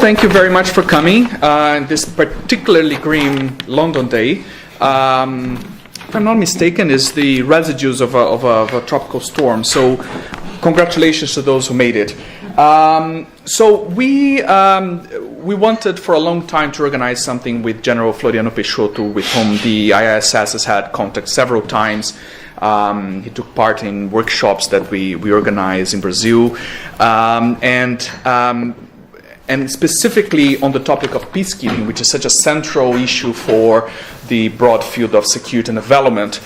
Thank you very much for coming this particularly grim London day. If I'm not mistaken, is the residues of a tropical storm. So, congratulations to those who made it. So we wanted for a long time to organize something with General Floriano Peixoto, with whom the ISS has had contact several times. He took part in workshops that we organized in Brazil, and specifically on the topic of peacekeeping, which is such a central issue for the broad field of security and development,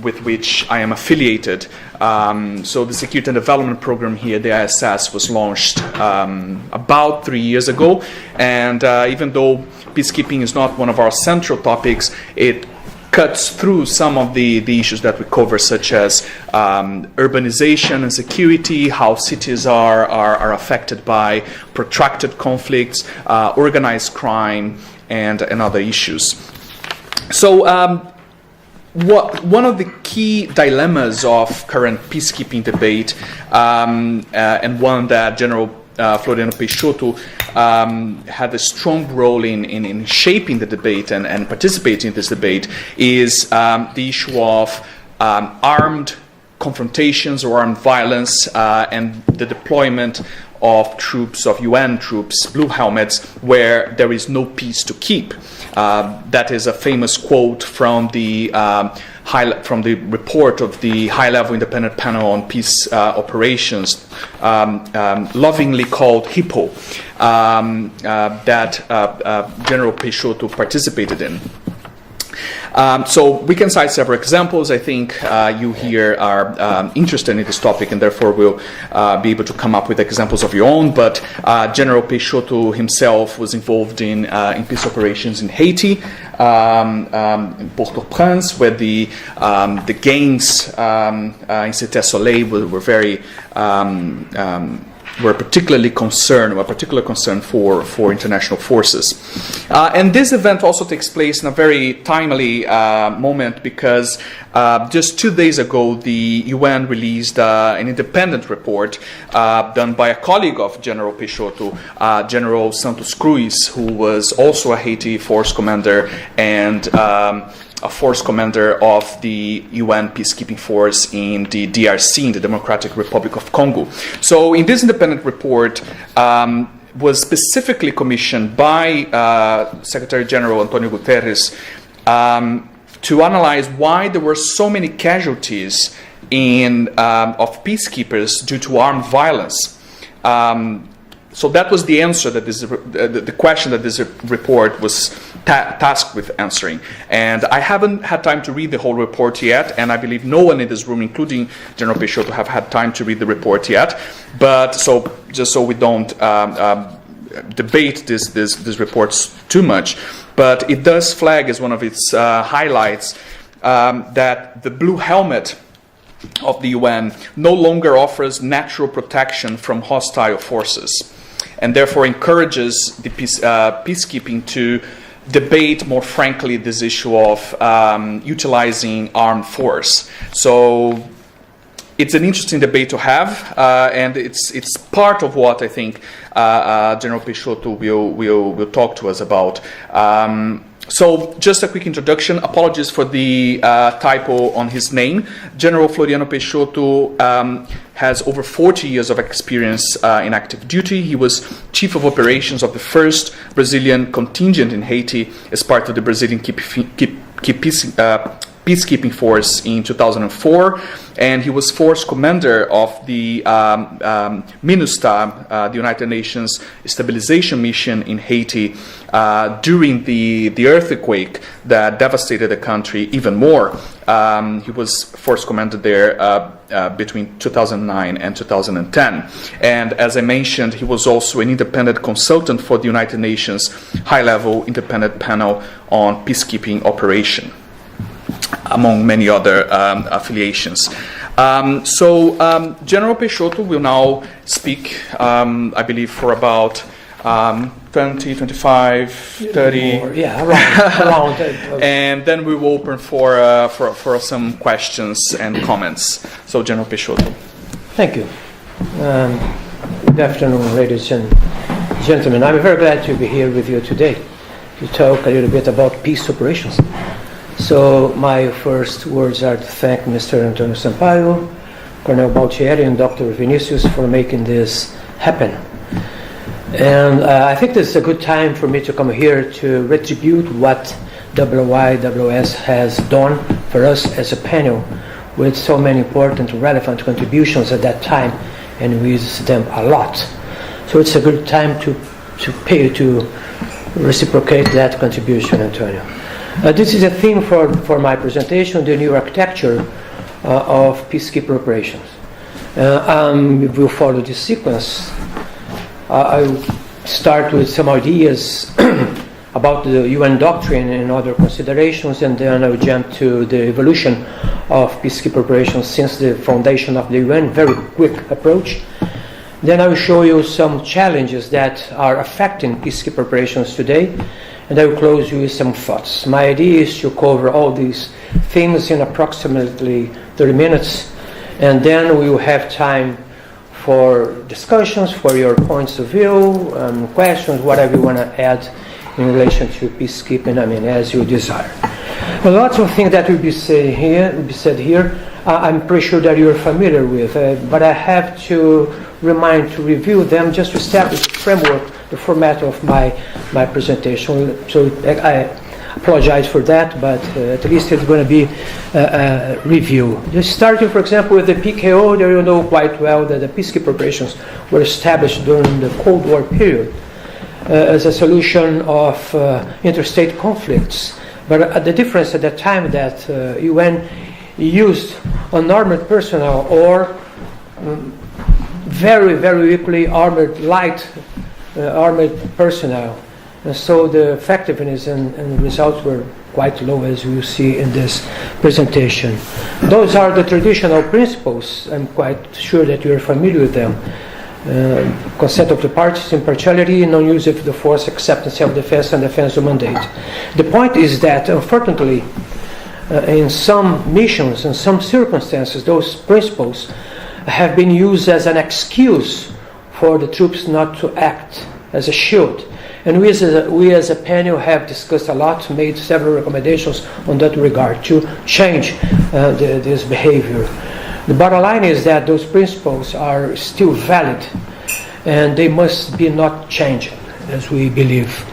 with which I am affiliated. So the Security and Development Program here at the ISS was launched about 3 years ago, and even though peacekeeping is not one of our central topics, it cuts through some of the issues that we cover, such as urbanization and security, how cities are affected by protracted conflicts, organized crime, and other issues. So one of the key dilemmas of current peacekeeping debate, and one that General Floriano Peixoto had a strong role in shaping the debate and participating in this debate, is the issue of armed confrontations or armed violence and the deployment of troops, of UN troops, blue helmets, where there is no peace to keep. That is a famous quote from the report of the high-level independent panel on peace operations, lovingly called HIPPO, that General Peixoto participated in. So we can cite several examples. I think you here are interested in this topic, and therefore will be able to come up with examples of your own. But General Peixoto himself was involved in peace operations in Haiti, in Port-au-Prince, where the gangs in Cité Soleil were very were particular concern for international forces. And this event also takes place in a very timely moment, because just 2 days ago the UN released an independent report done by a colleague of General Peixoto, General Santos Cruz, who was also a Haiti force commander and a force commander of the UN peacekeeping force in the DRC, in the Democratic Republic of Congo. So in this independent report, was specifically commissioned by Secretary General Antonio Guterres to analyze why there were so many casualties of peacekeepers due to armed violence. So that was the answer that the question that this report was tasked with answering. And I haven't had time to read the whole report yet, and I believe no one in this room, including General Peixoto, have had time to read the report yet. But just so we don't debate these reports too much, but it does flag as one of its highlights that the blue helmet of the UN no longer offers natural protection from hostile forces, and therefore encourages the peacekeeping to debate more frankly this issue of utilizing armed force. So it's an interesting debate to have, and it's part of what I think General Peixoto will talk to us about. So just a quick introduction. Apologies for the typo on his name. General Floriano Peixoto has over 40 years of experience in active duty. He was chief of operations of the first Brazilian contingent in Haiti as part of the Brazilian peacekeeping force in 2004, and he was force commander of the MINUSTAH, the United Nations Stabilization Mission in Haiti, during the earthquake that devastated the country even more. He was force commander there between 2009 and 2010. And as I mentioned, he was also an independent consultant for the United Nations High-Level Independent Panel on Peacekeeping Operation, among many other affiliations. General Peixoto will now speak, I believe, for about 20, 25, 30. More, yeah, around. And then we will open for some questions and comments. So, General Peixoto. Thank you. Good afternoon, ladies and Gentlemen, I'm very glad to be here with you today to talk a little bit about peace operations. So my first words are to thank Mr. Antonio Sampaio, Colonel Baltieri, and Dr. Vinicius for making this happen. And I think this is a good time for me to come here to retribute what WIWS has done for us as a panel with so many important, relevant contributions at that time, and we use them a lot. So it's a good time to reciprocate that contribution, Antonio. This is a theme for my presentation, the new architecture of peacekeeping operations. We'll follow this sequence. I'll start with some ideas about the UN doctrine and other considerations, and then I'll jump to the evolution of peacekeeping operations since the foundation of the UN, very quick approach. Then I will show you some challenges that are affecting peacekeeping operations today, and I will close with some thoughts. My idea is to cover all these themes in approximately 30 minutes, and then we will have time for discussions, for your points of view, questions, whatever you want to add in relation to peacekeeping, as you desire. A lot of things that will be said here, I'm pretty sure that you're familiar with, but I have to review them just to establish the framework, the format of my presentation. So I apologize for that, but at least it's going to be a review. Just starting, for example, with the PKO, there you know quite well that the peacekeeping operations were established during the Cold War period as a solution of interstate conflicts. But the difference at that time that UN used unarmed personnel or very, very weakly armored, light armored personnel. And so the effectiveness and results were quite low, as you see in this presentation. Those are the traditional principles. I'm quite sure that you're familiar with them. Consent of the parties, impartiality, non-use of the force except in self-defense and defense of mandate. The point is that, unfortunately, in some missions, in some circumstances, those principles have been used as an excuse for the troops not to act as a shield. And we as a panel have discussed a lot, made several recommendations on that regard to change this behavior. The bottom line is that those principles are still valid and they must be not changed, as we believe.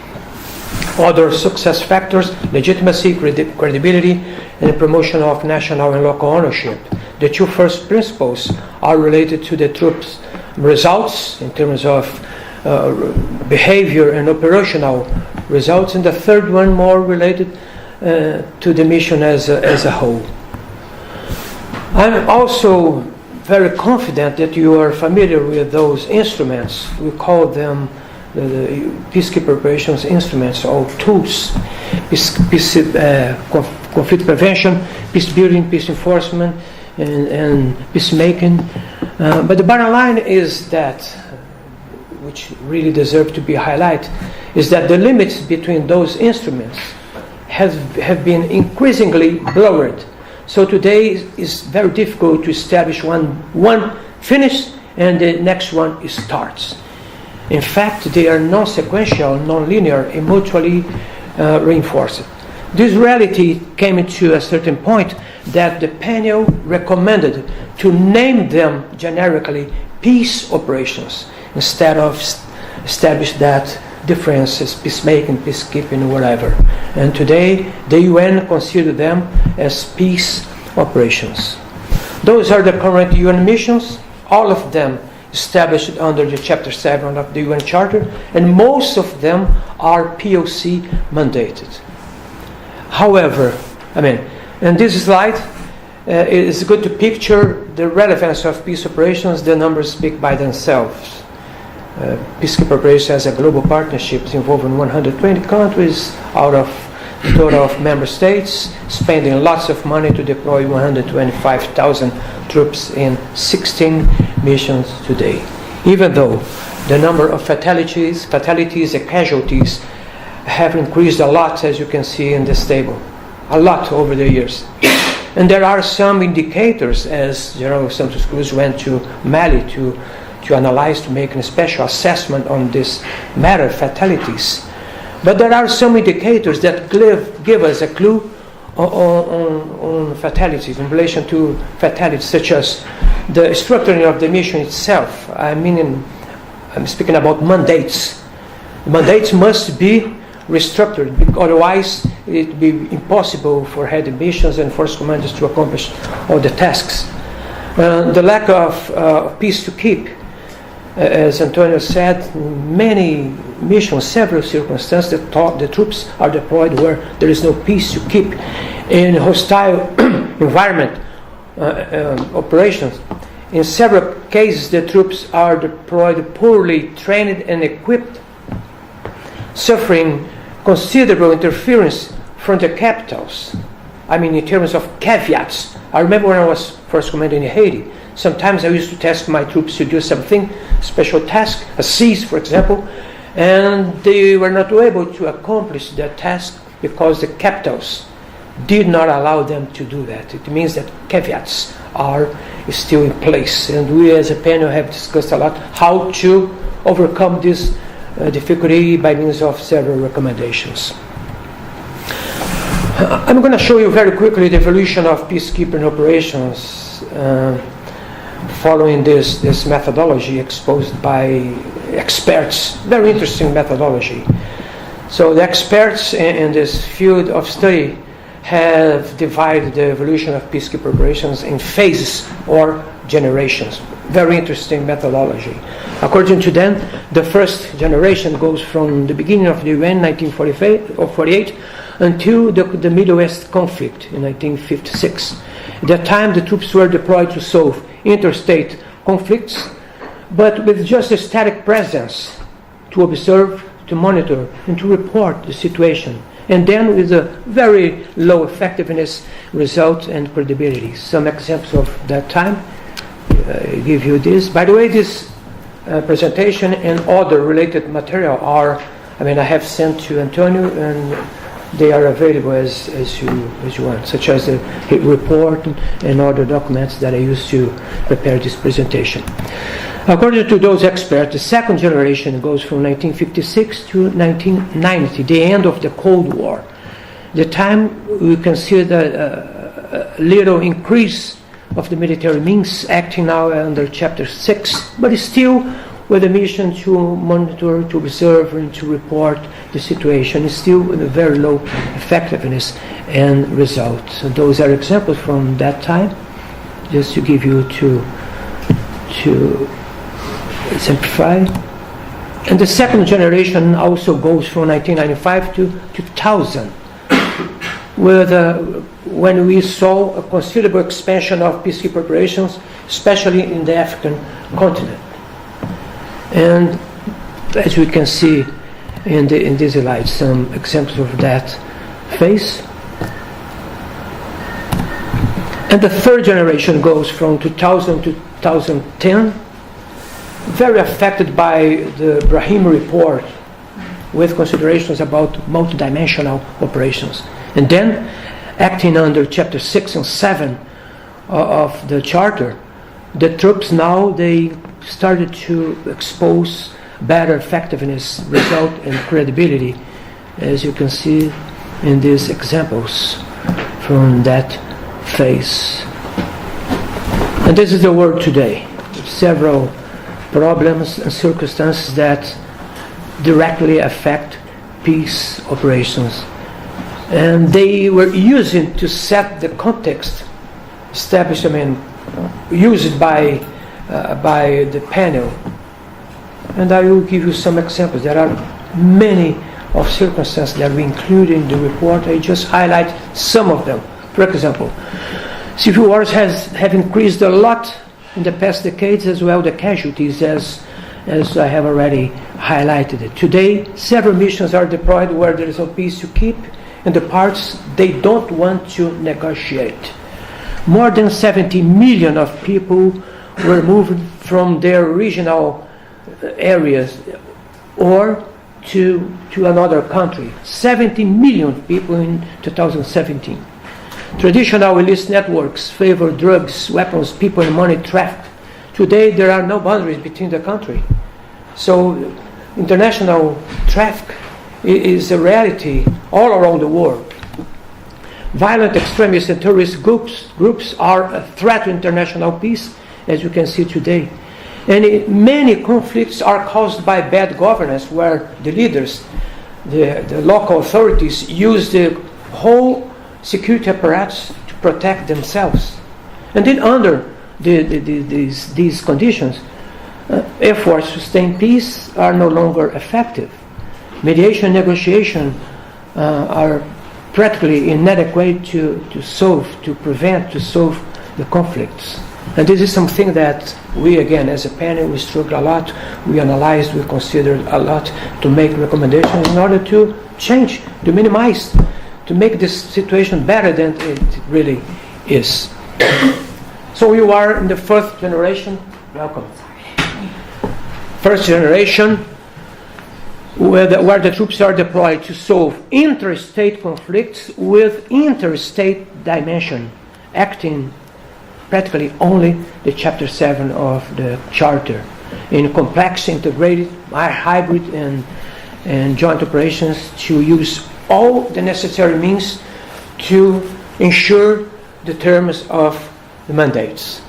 Other success factors: legitimacy, credibility, and the promotion of national and local ownership. The two first principles are related to the troops' results in terms of behavior and operational results, and the third one more related to the mission as a whole. I'm also very confident that you are familiar with those instruments. We call them the peacekeeping operations instruments or tools: conflict prevention, peace building, peace enforcement, and peacemaking. But the bottom line is that, which really deserve to be highlighted, is that the limits between those instruments have been increasingly blurred. So today it's very difficult to establish one finished and the next one starts. In fact, they are non-sequential, non-linear, and mutually reinforced. This reality came to a certain point that the panel recommended to name them generically peace operations instead of establish that differences, peacemaking, peacekeeping, whatever. And today, the UN consider them as peace operations. Those are the current UN missions, all of them established under the Chapter 7 of the UN Charter, and most of them are POC mandated. However, in this slide, it is good to picture the relevance of peace operations. The numbers speak by themselves. Peacekeeping operations as a global partnership involving 120 countries out of the total of member states, spending lots of money to deploy 125,000 troops in 16 missions today. Even though the number of fatalities and casualties have increased a lot, as you can see in this table, a lot over the years. And there are some indicators, as General Santos Cruz went to Mali to to analyze, to make a special assessment on this matter, fatalities. But there are some indicators that give us a clue on fatalities, in relation to fatalities, such as the structuring of the mission itself. I'm speaking about mandates. Mandates must be restructured, otherwise it would be impossible for head missions and force commanders to accomplish all the tasks. The lack of peace to keep. As Antonio said, many missions, several circumstances, the troops are deployed where there is no peace to keep. In hostile environment operations, in several cases the troops are deployed poorly trained and equipped, suffering considerable interference from the capitals. I mean, in terms of caveats. I remember when I was first commander in Haiti, sometimes I used to task my troops to do something, special task, a siege, for example, and they were not able to accomplish that task because the capitals did not allow them to do that. It means that caveats are still in place, and we as a panel have discussed a lot how to overcome this difficulty by means of several recommendations. I'm going to show you very quickly the evolution of peacekeeping operations following this methodology exposed by experts. Very interesting methodology. So the experts in this field of study have divided the evolution of peacekeeping operations in phases or generations. Very interesting methodology. According to them, the first generation goes from the beginning of the UN, 1948, until the Middle East conflict in 1956. At that time, the troops were deployed to solve interstate conflicts, but with just a static presence to observe, to monitor, and to report the situation. And then with a very low effectiveness, result, and credibility. Some examples of that time. I give you this. By the way, this presentation and other related material I have sent to Antonio, and they are available as you want, such as the report and other documents that I used to prepare this presentation. According to those experts, the second generation goes from 1956 to 1990, the end of the Cold War. The time we consider a little increase of the military means, acting now under Chapter 6, but still with a mission to monitor, to observe, and to report the situation, is still with a very low effectiveness and result. So those are examples from that time, just to give you to simplify. And the second generation also goes from 1995 to 2000, when we saw a considerable expansion of peacekeeping operations, especially in the African continent. And as we can see in this slide, some examples of that phase. And the third generation goes from 2000 to 2010, very affected by the Brahim report, with considerations about multidimensional operations. And then, acting under Chapter 6 and 7 of the Charter, the troops now, they started to expose better effectiveness, result, and credibility, as you can see in these examples from that phase. And this is the world today. Several problems and circumstances that directly affect peace operations. And they were using to set the context, established, used by the panel. And I will give you some examples. There are many of circumstances that we include in the report. I just highlight some of them. For example, civil wars have increased a lot in the past decades, as well the casualties, as I have already highlighted it. Today, several missions are deployed where there is no peace to keep, and the parts they don't want to negotiate. More than 70 million of people were moved from their regional areas or to another country. 70 million people in 2017. Traditional illicit networks favor drugs, weapons, people, and money traffic Today there are no boundaries between the country. So international traffic is a reality all around the world. Violent extremist and terrorist groups are a threat to international peace, as you can see today. And many conflicts are caused by bad governance, where the leaders, the local authorities, use the whole security apparatus to protect themselves. And then under these conditions, efforts to sustain peace are no longer effective. Mediation and negotiation are practically inadequate to prevent the conflicts. And this is something that we, again, as a panel, we struggled a lot, we analyzed, we considered a lot to make recommendations in order to change, to minimize, to make this situation better than it really is. So you are in the first generation. Welcome. First generation, where the troops are deployed to solve interstate conflicts with interstate dimension, acting practically only the Chapter 7 of the Charter in complex, integrated, hybrid, and joint operations to use all the necessary means to ensure the terms of the mandates.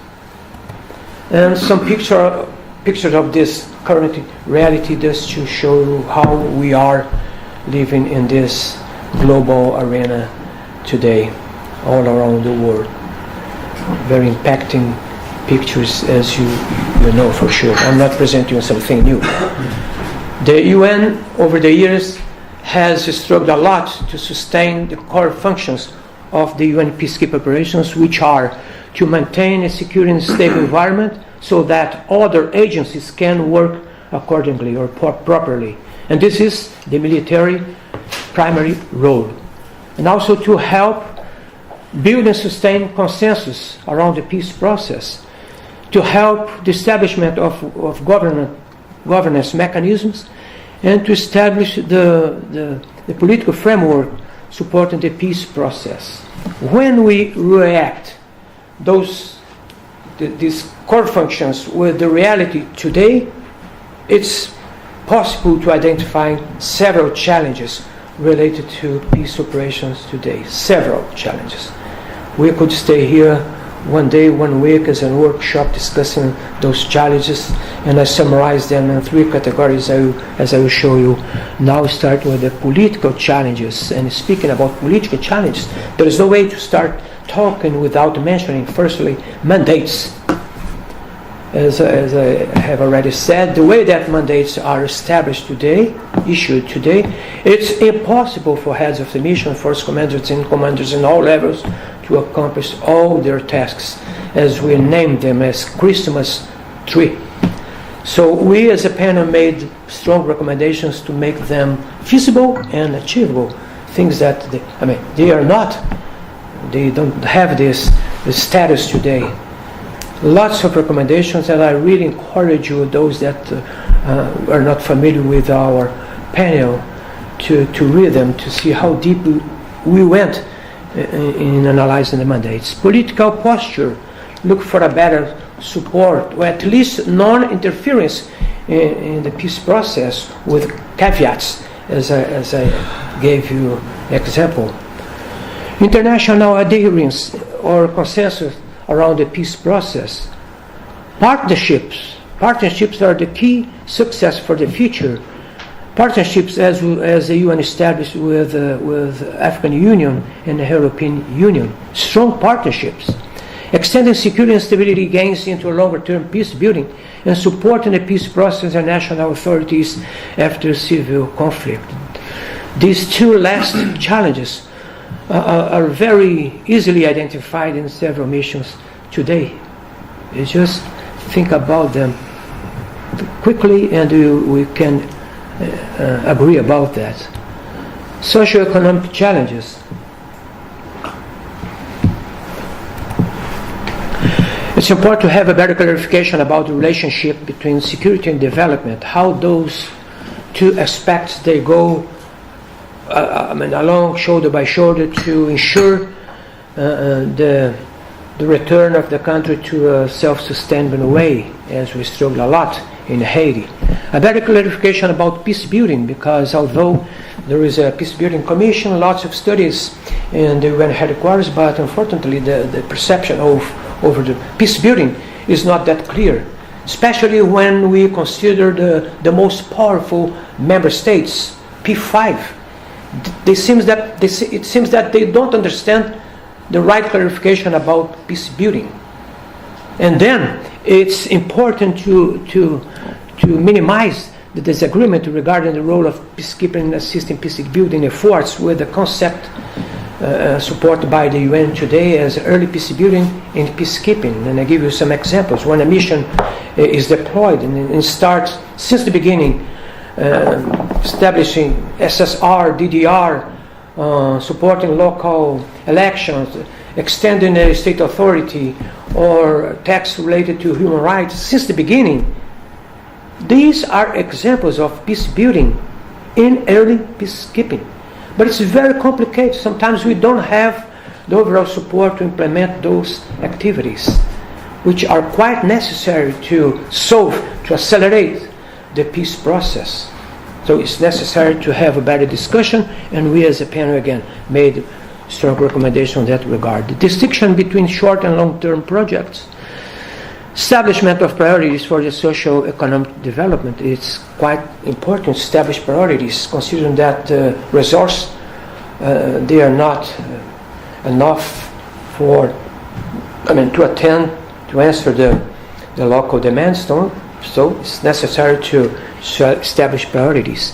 And some pictures of this current reality just to show you how we are living in this global arena today, all around the world. Very impacting pictures, as you know for sure. I'm not presenting you something new. The UN over the years has struggled a lot to sustain the core functions of the UN peacekeeping operations, which are to maintain a secure and stable environment so that other agencies can work accordingly or properly. And this is the military primary role. And also to help build and sustain consensus around the peace process, to help the establishment of governance mechanisms, and to establish the political framework supporting the peace process. When we react these core functions with the reality today, it's possible to identify several challenges related to peace operations today. Several challenges. We could stay here one day, 1 week as a workshop discussing those challenges, and I summarize them in 3 categories as I will show you. Now start with the political challenges. And speaking about political challenges, there is no way to start talking without mentioning, firstly, mandates. As I have already said, the way that mandates are established today, issued today, it's impossible for heads of the mission, force commanders and commanders in all levels to accomplish all their tasks, as we named them as Christmas tree. So we as a panel made strong recommendations to make them feasible and achievable, things that they don't have this status today. Lots of recommendations, and I really encourage you, those that are not familiar with our panel, to read them, to see how deep we went in analyzing the mandates. Political posture, look for a better support, or at least non-interference in the peace process with caveats, as I gave you an example. International adherence or consensus around the peace process. Partnerships are the key success for the future. Partnerships as the UN established with African Union and the European Union. Strong partnerships. Extending security and stability gains into longer-term peace building and supporting the peace process and national authorities after civil conflict. These 2 last challenges are very easily identified in several missions today. You just think about them quickly and we can agree about that. Socioeconomic challenges. It's important to have a better clarification about the relationship between security and development, how those 2 aspects they go along shoulder by shoulder to ensure the the return of the country to a self-sustainable way, as we struggle a lot in Haiti. A better clarification about peace building, because although there is a peace building commission, lots of studies in the UN headquarters, but unfortunately the perception over the peace building is not that clear, especially when we consider the most powerful member states, P5. It seems that they don't understand the right clarification about peace building. And then it's important to minimize the disagreement regarding the role of peacekeeping and assisting peace building efforts with the concept supported by the UN today as early peace building and peacekeeping. And I give you some examples. When a mission is deployed and starts since the beginning, establishing SSR, DDR, supporting local elections, extending a state authority, or attacks related to human rights since the beginning. These are examples of peace building in early peacekeeping. But it's very complicated. Sometimes we don't have the overall support to implement those activities, which are quite necessary to accelerate the peace process. So it's necessary to have a better discussion, and we as a panel again made strong recommendation in that regard. The distinction between short and long-term projects, establishment of priorities for the socio-economic development, it's quite important to establish priorities, considering that resources, they are not enough to answer the local demands. So it's necessary to establish priorities.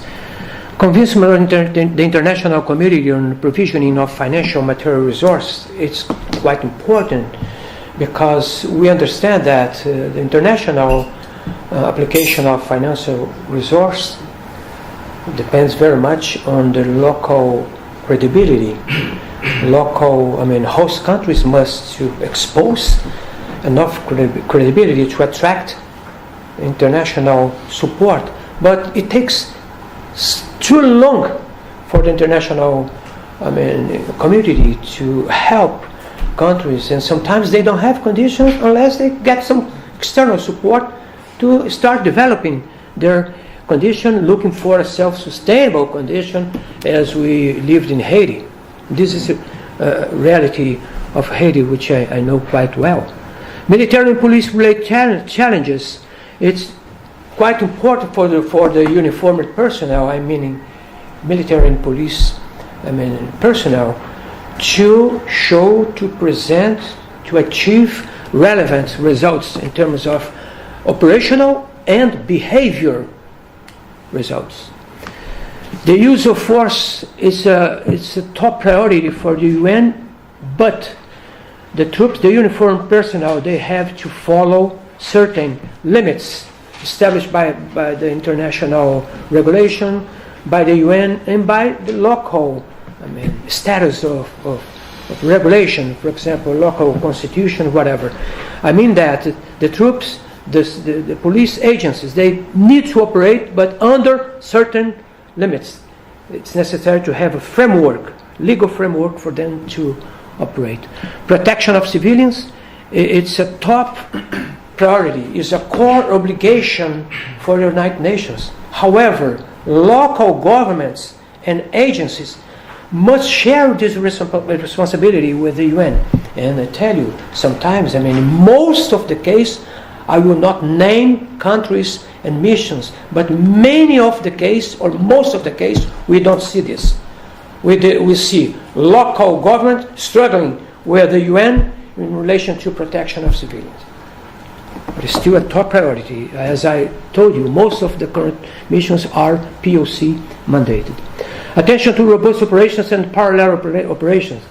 Convincement of the international community on provisioning of financial material resource, it's quite important, because we understand that the international application of financial resource depends very much on the local credibility. Host countries must expose enough credibility to attract international support. But it takes too long for the international community to help countries, and sometimes they don't have conditions unless they get some external support to start developing their condition, looking for a self-sustainable condition, as we lived in Haiti. This is a reality of Haiti, which I know quite well. Military and police-related challenges, it's quite important for the uniformed personnel, military and police personnel, to show, to present, to achieve relevant results in terms of operational and behavior results. The use of force is a top priority for the UN, but the troops, the uniformed personnel, they have to follow certain limits established by the international regulation, by the UN, and by the local status of regulation, for example, local constitution, whatever. That the troops, the police agencies, they need to operate, but under certain limits. It's necessary to have a framework, legal framework, for them to operate. Protection of civilians, it's a top priority, is a core obligation for the United Nations. However, local governments and agencies must share this responsibility with the UN. And I tell you, sometimes, in most of the case, I will not name countries and missions, but many of the case, or most of the case, we don't see this. We see local government struggling with the UN in relation to protection of civilians. But it's still a top priority. As I told you, most of the current missions are POC mandated. Attention to robust operations and parallel operations,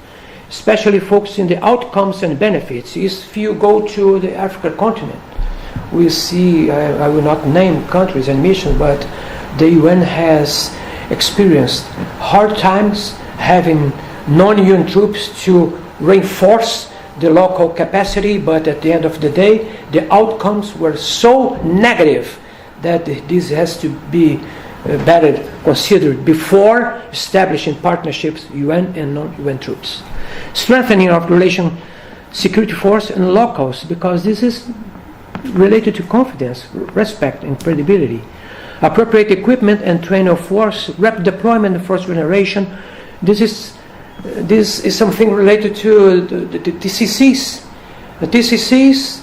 especially focusing the outcomes and benefits. If you go to the African continent, we see, I will not name countries and missions, but the UN has experienced hard times having non-UN troops to reinforce the local capacity, but at the end of the day, the outcomes were so negative that this has to be better considered before establishing partnerships, UN and non-UN troops. Strengthening of relation security force and locals, because this is related to confidence, respect, and credibility. Appropriate equipment and training of force, rapid deployment and force generation. This is something related to the TCCs. The TCCs,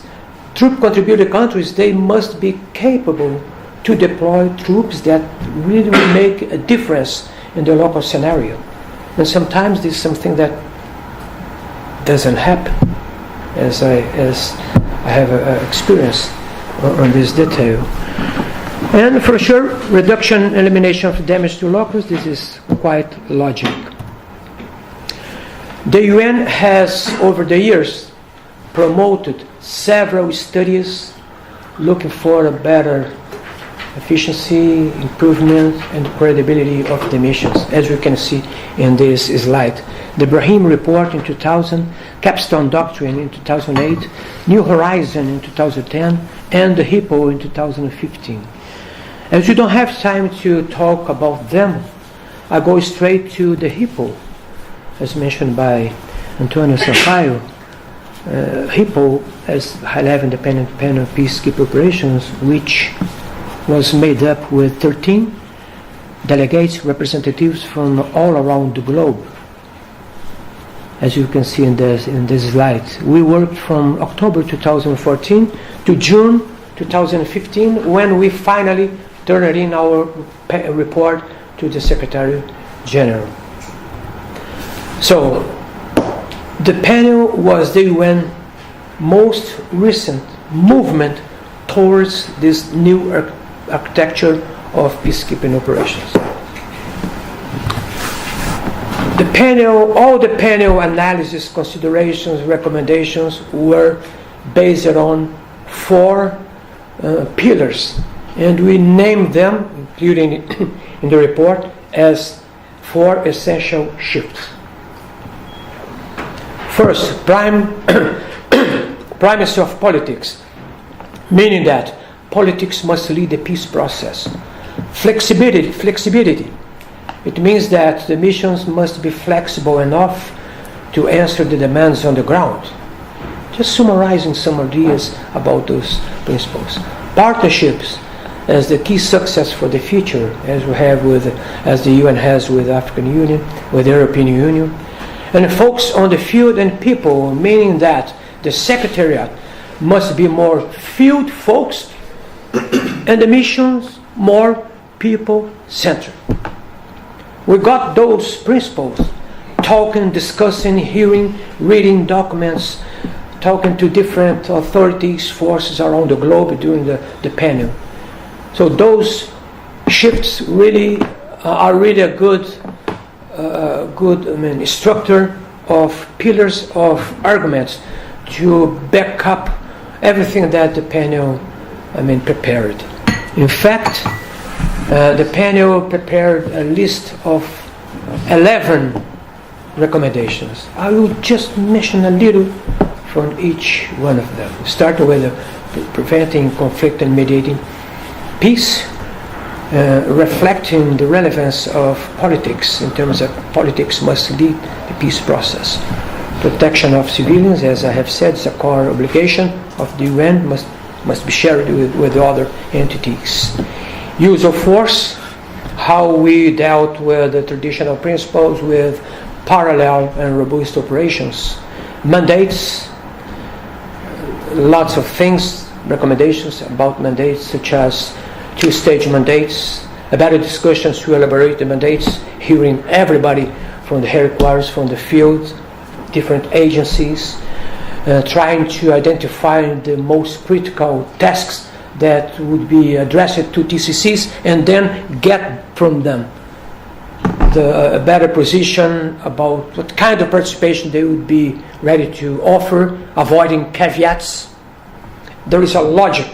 troop contributor countries, they must be capable to deploy troops that really will make a difference in the local scenario. And sometimes this is something that doesn't happen, as I have experience on this detail. And for sure, reduction, elimination of damage to locals, this is quite logic. The UN has, over the years, promoted several studies looking for a better efficiency, improvement, and credibility of the missions, as we can see in this slide. The Brahim Report in 2000, Capstone Doctrine in 2008, New Horizon in 2010, and the HIPPO in 2015. As we don't have time to talk about them, I go straight to the HIPPO, as mentioned by Antonio Sampaio. HIPPO, as High-Level Independent Panel Peacekeeping Operations, which was made up with 13 delegates, representatives from all around the globe. As you can see in this slide, we worked from October 2014 to June 2015, when we finally turned in our report to the Secretary General. So, the panel was the UN most recent movement towards this new architecture of peacekeeping operations. The panel, all the panel analysis, considerations, recommendations were based on 4 pillars, and we named them, including in the report, as 4 essential shifts. First, primacy of politics, meaning that politics must lead the peace process. Flexibility. It means that the missions must be flexible enough to answer the demands on the ground. Just summarizing some ideas about those principles. Partnerships as the key success for the future, as the UN has with the African Union, with the European Union. And focus on the field and people, meaning that the Secretariat must be more field-focused and the missions more people-centered. We got those principles, talking, discussing, hearing, reading documents, talking to different authorities, forces around the globe during the panel. So those shifts really are really a good structure of pillars of arguments to back up everything that the panel prepared. In fact, the panel prepared a list of 11 recommendations. I will just mention a little from each one of them. Starting with preventing conflict and mediating peace, reflecting the relevance of politics in terms of politics must lead the peace process. Protection of civilians, as I have said, is a core obligation of the UN, must be shared with other entities. Use of force, how we dealt with the traditional principles with parallel and robust operations. Mandates, lots of things, recommendations about mandates, such as 2-stage mandates, a better discussions to elaborate the mandates, hearing everybody from the headquarters, from the field, different agencies, trying to identify the most critical tasks that would be addressed to TCCs, and then get from them a better position about what kind of participation they would be ready to offer, avoiding caveats. There is a logic,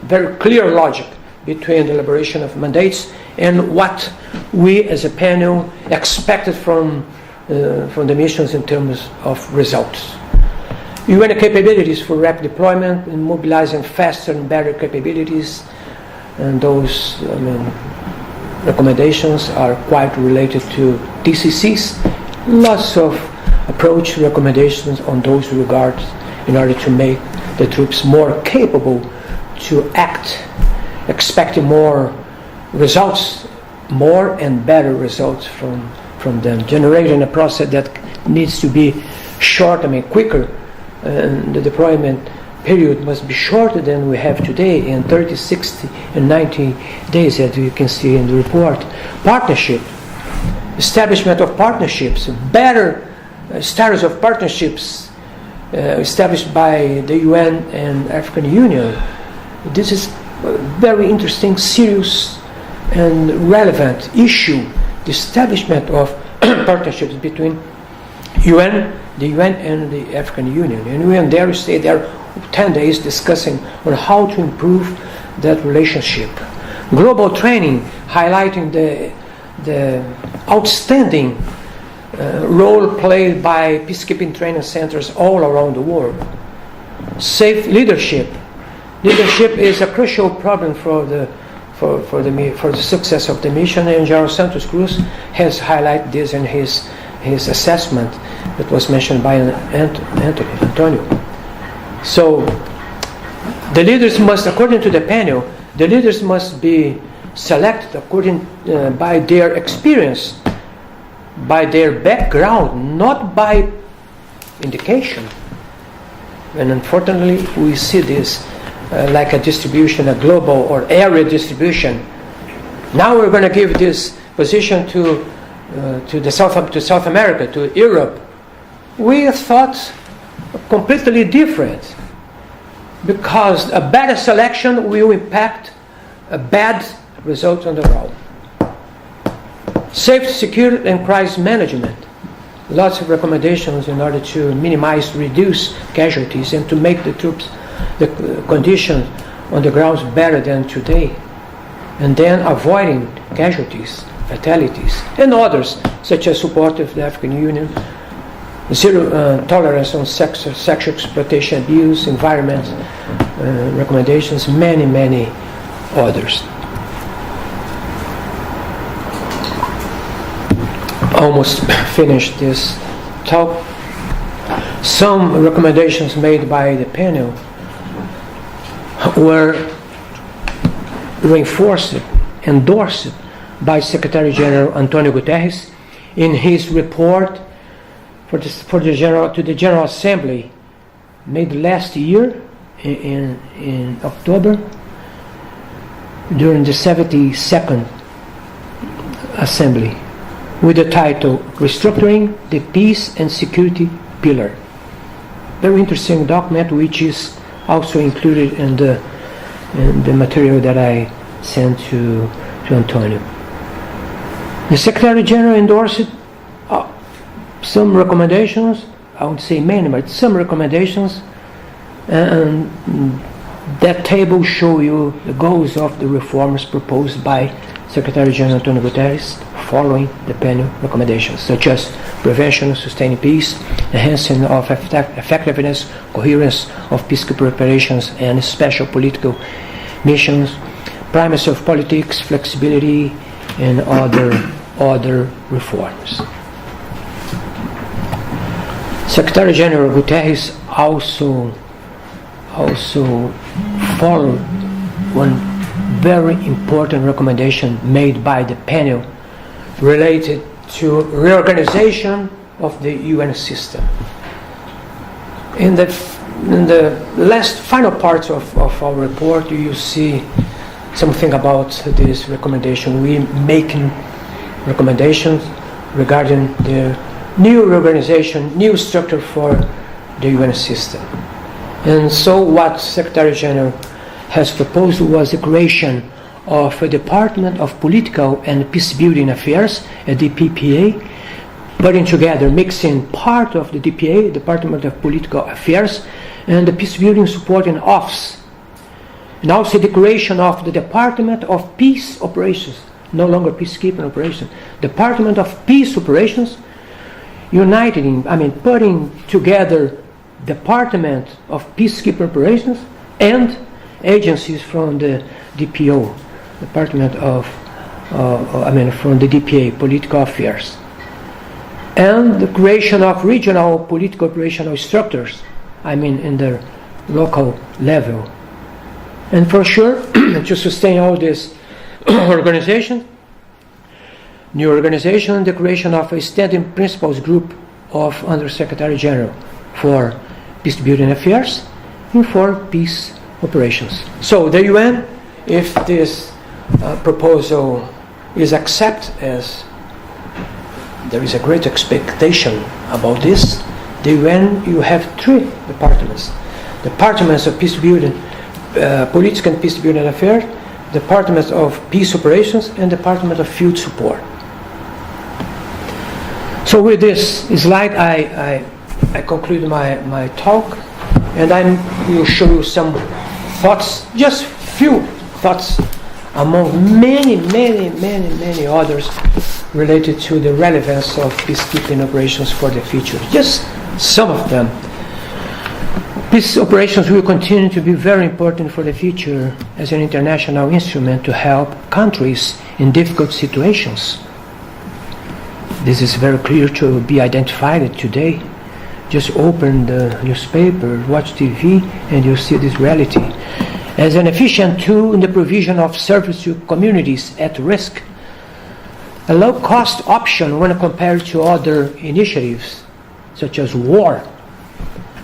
very clear logic, between the elaboration of mandates and what we as a panel expected from the missions in terms of results. UN capabilities for rapid deployment and mobilizing faster and better capabilities, and those recommendations are quite related to TCCs. Lots of approach recommendations on those regards in order to make the troops more capable to act, expecting more results, more and better results from them, generating a process that needs to be short, quicker, and the deployment period must be shorter than we have today, in 30, 60, and 90 days, as you can see in the report. Partnership, establishment of partnerships, better status of partnerships established by the UN and African Union. This is a very interesting, serious, and relevant issue, the establishment of partnerships between the UN and the African Union. And we there stay there 10 days discussing on how to improve that relationship. Global training, highlighting the outstanding role played by peacekeeping training centers all around the world. Safe leadership. Leadership is a crucial problem for the success of the mission, and General Santos Cruz has highlighted this in his assessment that was mentioned by Antonio. So the leaders must, according to the panel, the leaders must be selected according by their experience, by their background, not by indication. And unfortunately, we see this like a distribution, a global or area distribution. Now we're going to give this position to South America, to Europe. We thought completely different, because a better selection will impact a bad result on the ground. Safety, security, and crisis management. Lots of recommendations in order to minimize, reduce casualties, and to make the troops, the conditions on the ground better than today. And then avoiding casualties, fatalities, and others, such as support of the African Union, zero tolerance on sexual exploitation, abuse, environment recommendations, many others. Almost finished this talk. Some recommendations made by the panel were reinforced, endorsed by Secretary General Antonio Guterres in his report to the General Assembly made last year in October during the 72nd Assembly, with the title Restructuring the Peace and Security Pillar. Very interesting document, which is also included in the material that I sent to Antonio. The Secretary General endorsed some recommendations, I won't say many, but some recommendations, and that table show you the goals of the reforms proposed by Secretary General Antonio Guterres following the panel recommendations, such as prevention, sustaining peace, enhancing of effectiveness, coherence of peacekeeping operations and special political missions, primacy of politics, flexibility, and other reforms. Secretary General Guterres also followed one very important recommendation made by the panel related to reorganization of the UN system. In the last final parts of our report, you see something about this recommendation. We making recommendations regarding the new reorganization, new structure for the UN system. And so what Secretary General has proposed was the creation of a Department of Political and Peacebuilding Affairs, a DPPA, putting together, mixing part of the DPA, Department of Political Affairs, and the Peacebuilding Supporting Office. And also the creation of the Department of Peace Operations, no longer peacekeeping operations, Department of Peace Operations, putting together Department of Peacekeeping Operations and agencies from the DPO, Department of, from the DPA, Political Affairs. and the creation of regional political operational structures, in the local level. And for sure, to sustain all this new organization, the creation of a standing principles group of Undersecretary General for peace-building affairs and for peace operations. So the UN, if this proposal is accepted, as there is a great expectation about this, the UN, you have 3 departments. Departments of peace-building, political and peace-building affairs, Department of Peace Operations, and Department of Field Support. So with this slide, I conclude my talk, and I will show you some thoughts, just few thoughts among many others related to the relevance of peacekeeping operations for the future. Just some of them. Peace operations will continue to be very important for the future as an international instrument to help countries in difficult situations. This is very clear to be identified today. Just open the newspaper, watch TV, and you'll see this reality. As an efficient tool in the provision of service to communities at risk, a low-cost option when compared to other initiatives, such as war,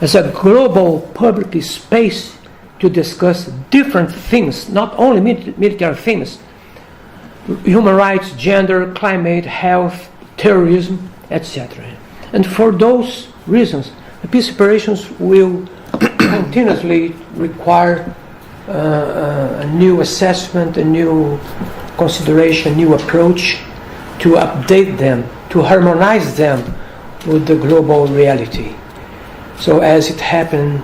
as a global public space to discuss different things, not only military things, human rights, gender, climate, health, terrorism, etc. And for those reasons, the peace operations will continuously require a new assessment, a new consideration, new approach to update them, to harmonize them with the global reality. So as it happened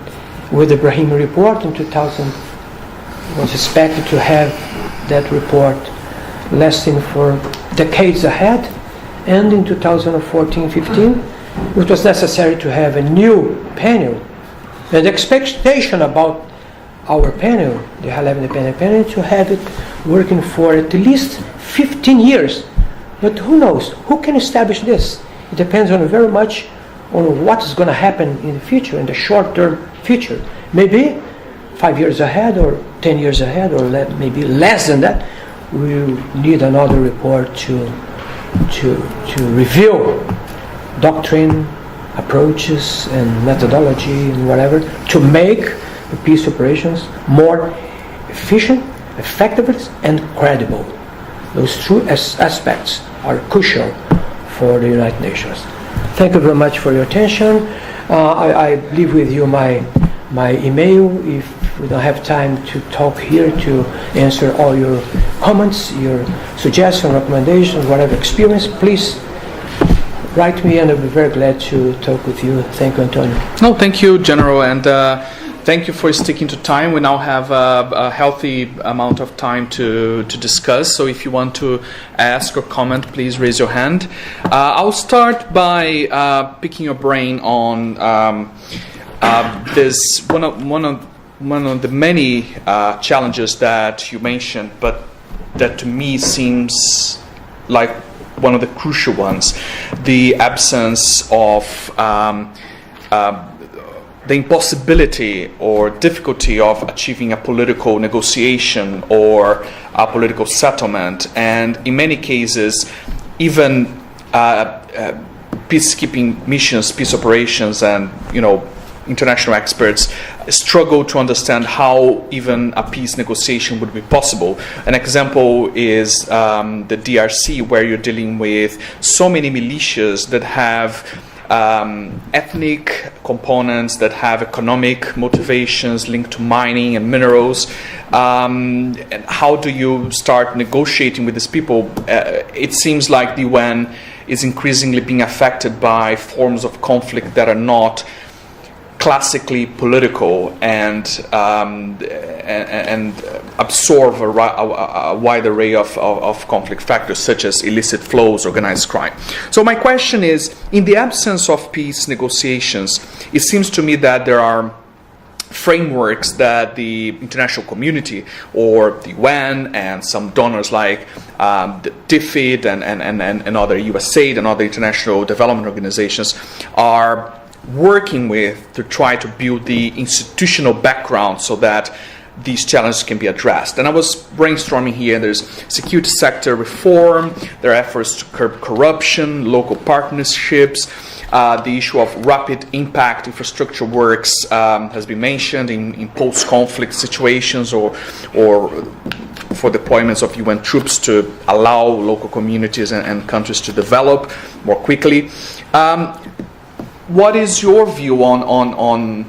with the Brahim report in 2000, was expected to have that report lasting for decades ahead, and in 2014-15, it was necessary to have a new panel. And the expectation about our panel, the high-level independent panel, to have it working for at least 15 years. But who knows? Who can establish this? It depends on very much on what is going to happen in the future, in the short-term future. Maybe 5 years ahead or 10 years ahead, or maybe less than that, we'll need another report to review doctrine, approaches, and methodology, and whatever, to make the peace operations more efficient, effective, and credible. Those two aspects are crucial for the United Nations. Thank you very much for your attention. I leave with you my email. If we don't have time to talk here to answer all your comments, your suggestions, recommendations, whatever experience, please write me, and I'll be very glad to talk with you. Thank you, Antonio. No, thank you, General, and thank you for sticking to time. We now have a healthy amount of time to discuss, so if you want to ask or comment, please raise your hand. I'll start by picking your brain on this one of the many challenges that you mentioned, but that to me seems like one of the crucial ones: the absence of the impossibility or difficulty of achieving a political negotiation or a political settlement, and in many cases, even peacekeeping missions, peace operations, and international experts struggle to understand how even a peace negotiation would be possible. An example is the DRC, where you're dealing with so many militias that have ethnic components, that have economic motivations linked to mining and minerals. And how do you start negotiating with these people? It seems like the UN is increasingly being affected by forms of conflict that are not classically political and absorb a wide array of conflict factors, such as illicit flows, organized crime. So my question is, in the absence of peace negotiations, it seems to me that there are frameworks that the international community or the UN and some donors like the DFID and other USAID and other international development organizations are working with to try to build the institutional background so that these challenges can be addressed. And I was brainstorming here, there's security sector reform, there are efforts to curb corruption, local partnerships, the issue of rapid impact infrastructure works has been mentioned in post-conflict situations or for deployments of UN troops to allow local communities and countries to develop more quickly. What is your view on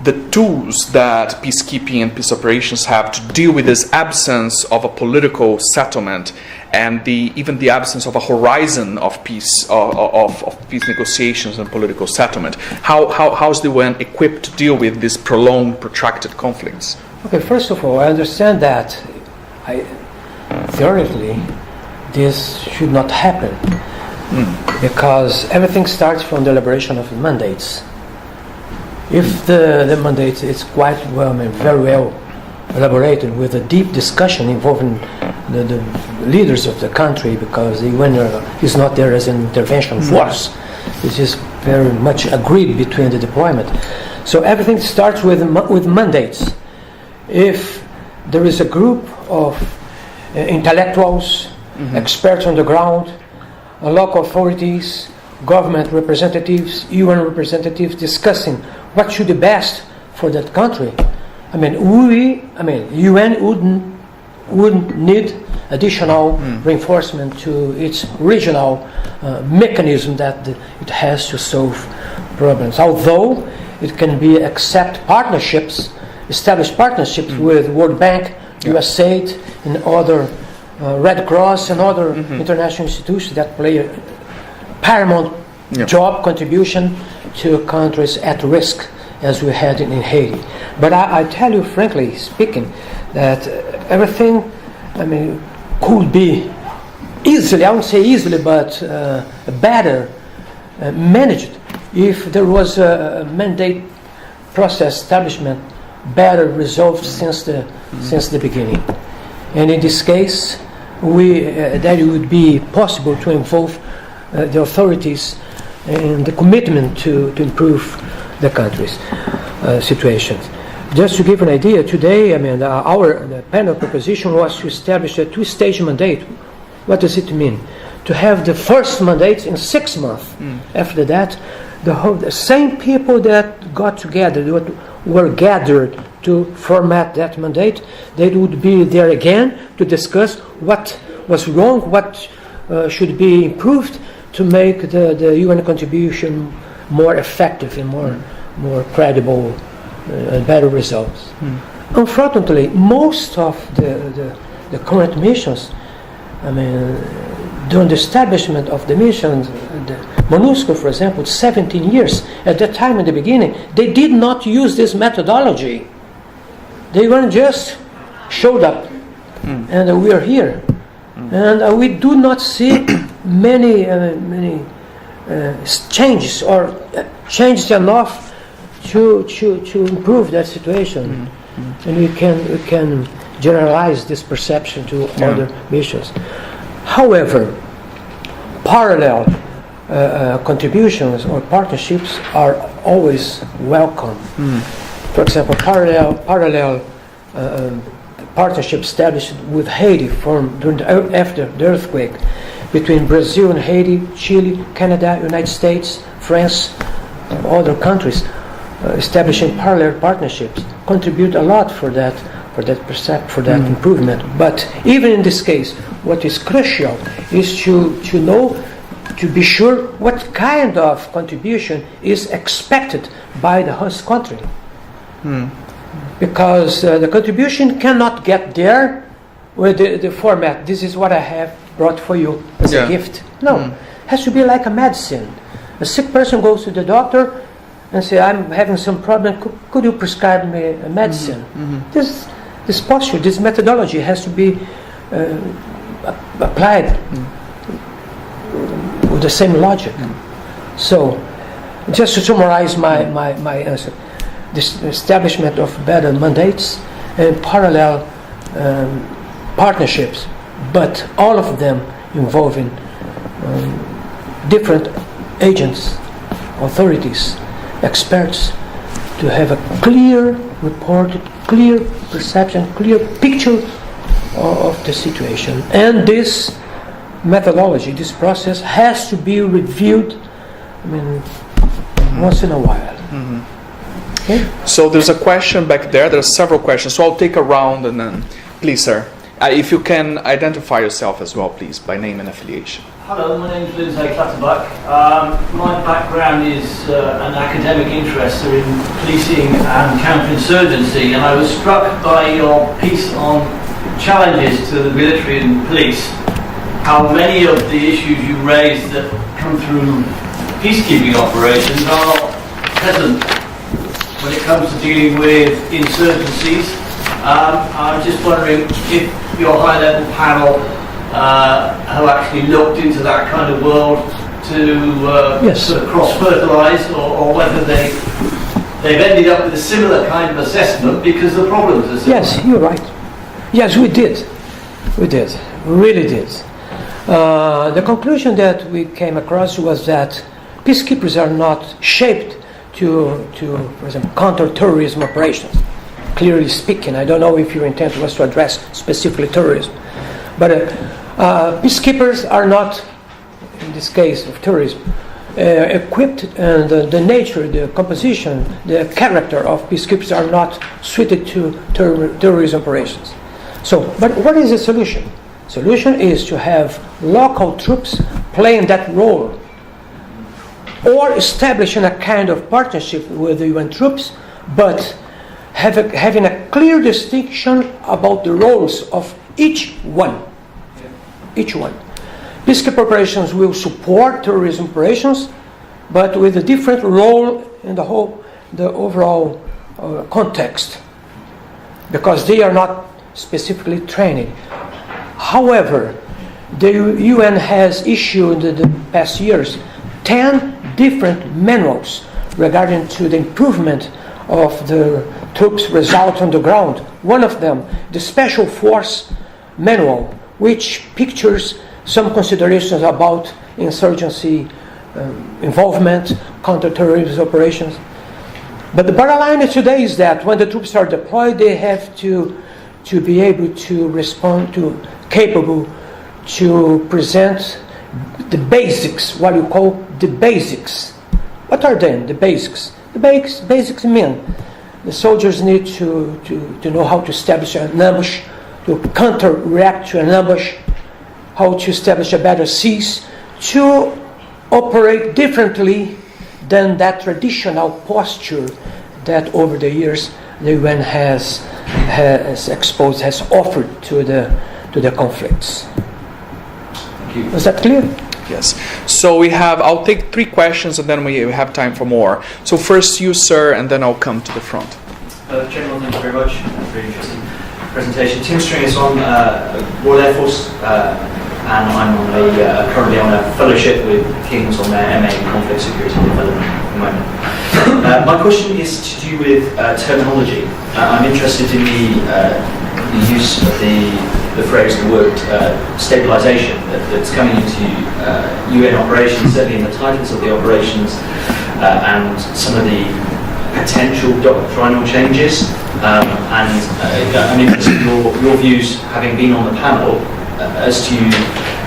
the tools that peacekeeping and peace operations have to deal with this absence of a political settlement and even the absence of a horizon of peace of peace negotiations and political settlement? How's the UN equipped to deal with these prolonged, protracted conflicts? Okay, first of all, I understand that theoretically this should not happen because everything starts from the elaboration of the mandates. If the mandate is quite well, very well elaborated with a deep discussion involving the leaders of the country, because the UN is not there as an intervention force. It is very much agreed between the deployment. So everything starts with mandates. If there is a group of intellectuals, experts on the ground, local authorities, government representatives, UN representatives discussing what should be best for that country. UN wouldn't need additional reinforcement to its regional mechanism that it has to solve problems. Although it can be establish partnerships with World Bank, USAID, and other Red Cross and other international institutions that play a paramount job contribution to countries at risk, as we had in Haiti. But I tell you frankly speaking that everything could be easily, I won't say easily, but better managed if there was a mandate process establishment better resolved since the beginning. And in this case, that it would be possible to involve the authorities and the commitment to improve the country's situations. Just to give an idea, today, the panel proposition was to establish a two-stage mandate. What does it mean? To have the first mandate in 6 months. After that, the same people that got together, were gathered to format that mandate, they would be there again to discuss what was wrong, what should be improved to make the UN contribution more effective and more credible and better results. Unfortunately, most of the current missions, during the establishment of the missions, the MONUSCO, for example, 17 years, at that time in the beginning, they did not use this methodology. They weren't just showed up and we are here. And we do not see many changes or changes enough to improve that situation. And we can generalize this perception to other missions. However, parallel contributions or partnerships are always welcome. For example, parallel partnership established with Haiti after the earthquake between Brazil and Haiti, Chile, Canada, United States, France, and other countries, establishing parallel partnerships contribute a lot for that improvement. But even in this case, what is crucial is to know, to be sure what kind of contribution is expected by the host country. Because the contribution cannot get there with the format, this is what I have brought for you as a gift. No, it has to be like a medicine. A sick person goes to the doctor and says, I'm having some problem, could you prescribe me a medicine? This posture, this methodology has to be applied with the same logic. So, just to summarize my answer, the establishment of better mandates and parallel partnerships, but all of them involving different agents, authorities, experts, to have a clear report, clear perception, clear picture of the situation. And this methodology, this process has to be reviewed, once in a while. Okay? So there's a question back there. There are several questions. So I'll take a round and then, please, sir. If you can identify yourself as well, please, by name and affiliation. Hello, my name is Lindsay Clatterbuck. My background is an academic interest in policing and counterinsurgency, and I was struck by your piece on challenges to the military and police, how many of the issues you raised that come through peacekeeping operations are not present when it comes to dealing with insurgencies. I'm just wondering if your high-level panel have actually looked into that kind of world to Yes. sort of cross-fertilise, or whether they've ended up with a similar kind of assessment because the problems are similar. Yes, you're right. Yes, we did. We did. We really did. The conclusion that we came across was that peacekeepers are not shaped to for example, counter-terrorism operations. Clearly speaking, I don't know if your intent was to address specifically terrorism, but peacekeepers are not, in this case of terrorism, equipped, and the nature, the composition, the character of peacekeepers are not suited to terrorism operations. So, but what is the solution? Solution is to have local troops playing that role, or establishing a kind of partnership with the UN troops, but having a clear distinction about the roles of each one. Each one. Peacekeeping operations will support terrorism operations, but with a different role in the overall context, because they are not specifically trained. However, the UN has issued in the past years 10 different manuals regarding to the improvement of the troops' result on the ground. One of them, the Special Force Manual, which pictures some considerations about insurgency involvement, counter-terrorism operations. But the bottom line today is that when the troops are deployed, they have to be able to respond to, capable to present the basics, what you call the basics. What are then the basics? The basics mean the soldiers need to know how to establish an ambush, to counter-react to an ambush, how to establish a better cease, to operate differently than that traditional posture that over the years the UN has offered to the conflicts. Thank you. Was that clear? Yes. So I'll take 3 questions and then we have time for more. So first you, sir, and then I'll come to the front. Gentlemen, thank you very much. Very interesting presentation. Tim Stringus on Royal Air Force, and I'm currently on a fellowship with King's on their MA in Conflict Security and Development at the moment. My question is to do with terminology. I'm interested in the use of the phrase, the word stabilisation that's coming into UN operations, certainly in the titles of the operations, and some of the potential doctrinal changes. I'm interested in your views, having been on the panel, as to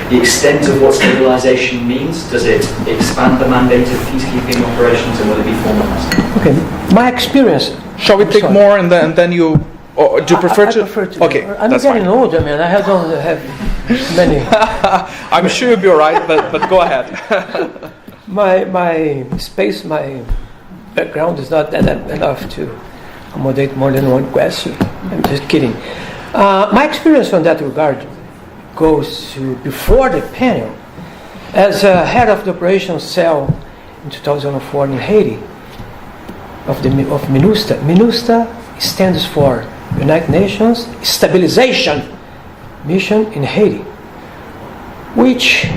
the extent of what stabilisation means. Does it expand the mandate of peacekeeping operations, and will it be formalised? Okay, my experience. Shall we take more and then you... Or do you prefer to? I prefer to. Okay, I'm that's getting fine. older, man. I don't have many. I'm sure you'll be all right, but go ahead. My background is not enough to accommodate more than one question. I'm just kidding. My experience on that regard goes to before the panel. As head of the operations cell in 2004 in Haiti, of MINUSTA. MINUSTA stands for United Nations Stabilization Mission in Haiti, which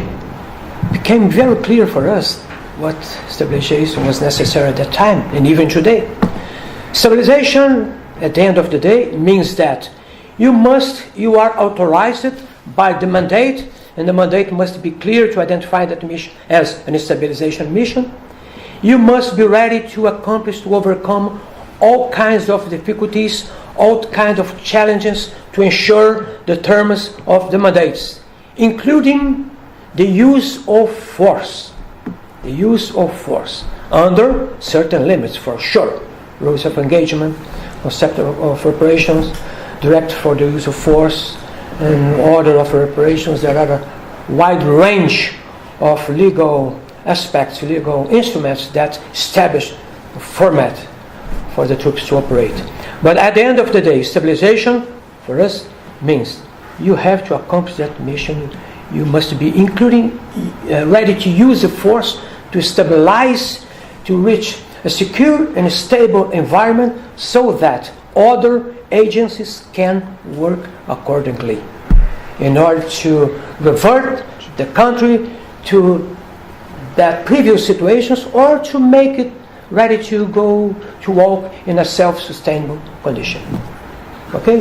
became very clear for us what stabilization was necessary at that time, and even today. Stabilization, at the end of the day, means that you are authorized by the mandate, and the mandate must be clear to identify that mission as an stabilization mission. You must be ready to accomplish, to overcome all kinds of difficulties, all kinds of challenges to ensure the terms of the mandates, including the use of force. The use of force under certain limits, for sure. Rules of engagement, concept of operations, direct for the use of force, and order of operations. There are a wide range of legal aspects, legal instruments that establish a format for the troops to operate. But at the end of the day, stabilization for us means you have to accomplish that mission. You must be ready to use the force to stabilize, to reach a secure and stable environment so that other agencies can work accordingly in order to revert the country to that previous situations or to make it ready to go to walk in a self-sustainable condition. Okay?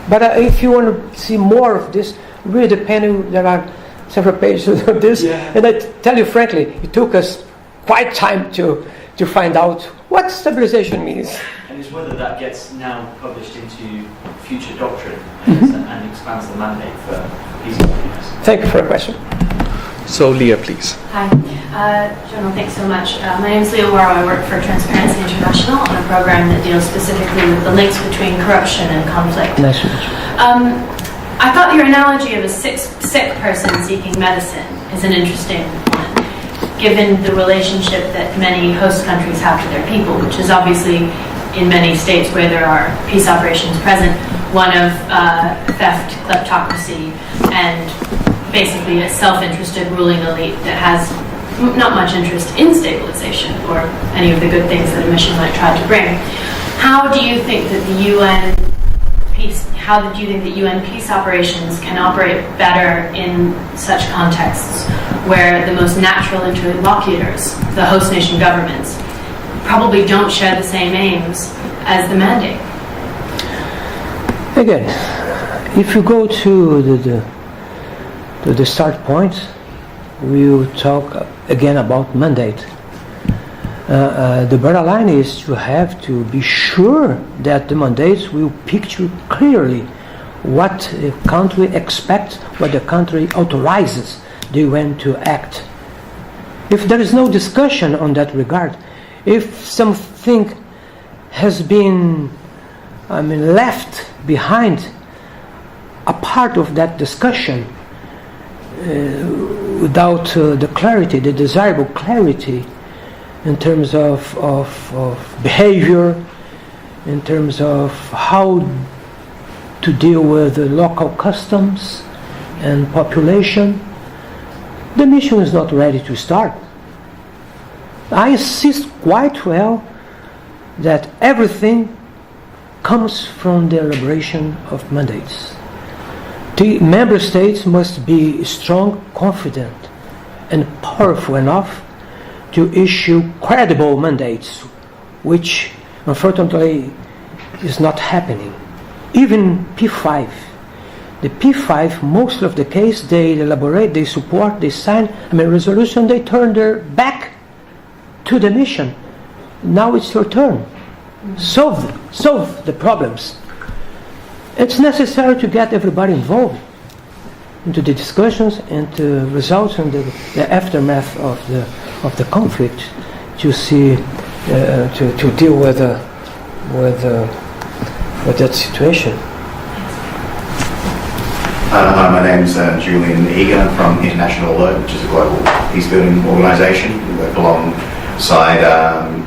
But if you want to see more of this, read the panel. There are several pages of this. Yeah. And I tell you frankly, it took us quite time to find out what stabilization means. And it's whether that gets now published into future doctrine and expands the mandate for peacekeeping. Thank you for the question. So Leah, please. Hi. General, thanks so much. My name is Leah Warrow. I work for Transparency International on a program that deals specifically with the links between corruption and conflict. Nice to meet you. I thought your analogy of a sick person seeking medicine is an interesting one, given the relationship that many host countries have to their people, which is obviously in many states where there are peace operations present, one of theft, kleptocracy, and basically a self-interested ruling elite that has not much interest in stabilization or any of the good things that a mission might try to bring. How do you think that UN peace operations can operate better in such contexts where the most natural interlocutors, the host nation governments, probably don't share the same aims as the mandate? Again, if you go to the start point, we'll talk again about mandate. The bottom line is to have to be sure that the mandates will picture clearly what the country expects, what the country authorizes the UN to act. If there is no discussion on that regard, if something has been left behind a part of that discussion without the clarity, the desirable clarity in terms of behavior, in terms of how to deal with the local customs and population, the mission is not ready to start. I insist quite well that everything comes from the elaboration of mandates. The member states must be strong, confident, and powerful enough to issue credible mandates, which unfortunately is not happening. Even P5. The P5, most of the case, they elaborate, they support, they sign resolution, they turn their back to the mission. Now it's your turn. Solve the problems. It's necessary to get everybody involved into the discussions and the results and the aftermath of the conflict to see to deal with that situation. Hi, my name's Julian Eager from International Alert, which is a global peacebuilding organisation. We work alongside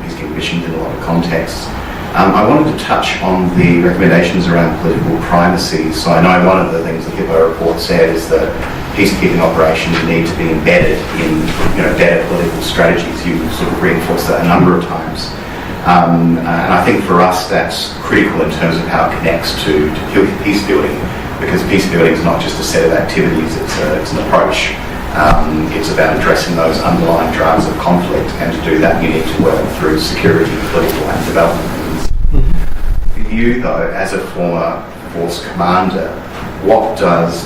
peacekeeping missions in a lot of contexts. I wanted to touch on the recommendations around political primacy. So I know one of the things the HIPPO report said is that peacekeeping operations need to be embedded in better political strategies. You sort of reinforced that a number of times. And I think for us that's critical in terms of how it connects to peacebuilding, because peacebuilding is not just a set of activities, it's an approach. It's about addressing those underlying drivers of conflict, and to do that you need to work through security, political and development means. view, though, as a former force commander, what does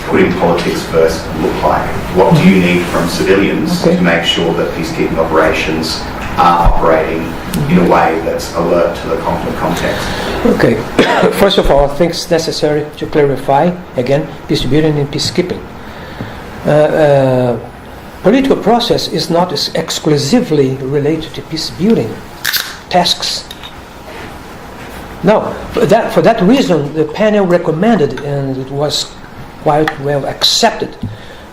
putting politics first look like? What do you need from civilians to make sure that peacekeeping operations are operating in a way that's alert to the conflict context? Okay. First of all, I think it's necessary to clarify, again, peace building and peacekeeping. Political process is not exclusively related to peace building tasks. No, for that reason, the panel recommended, and it was quite well accepted,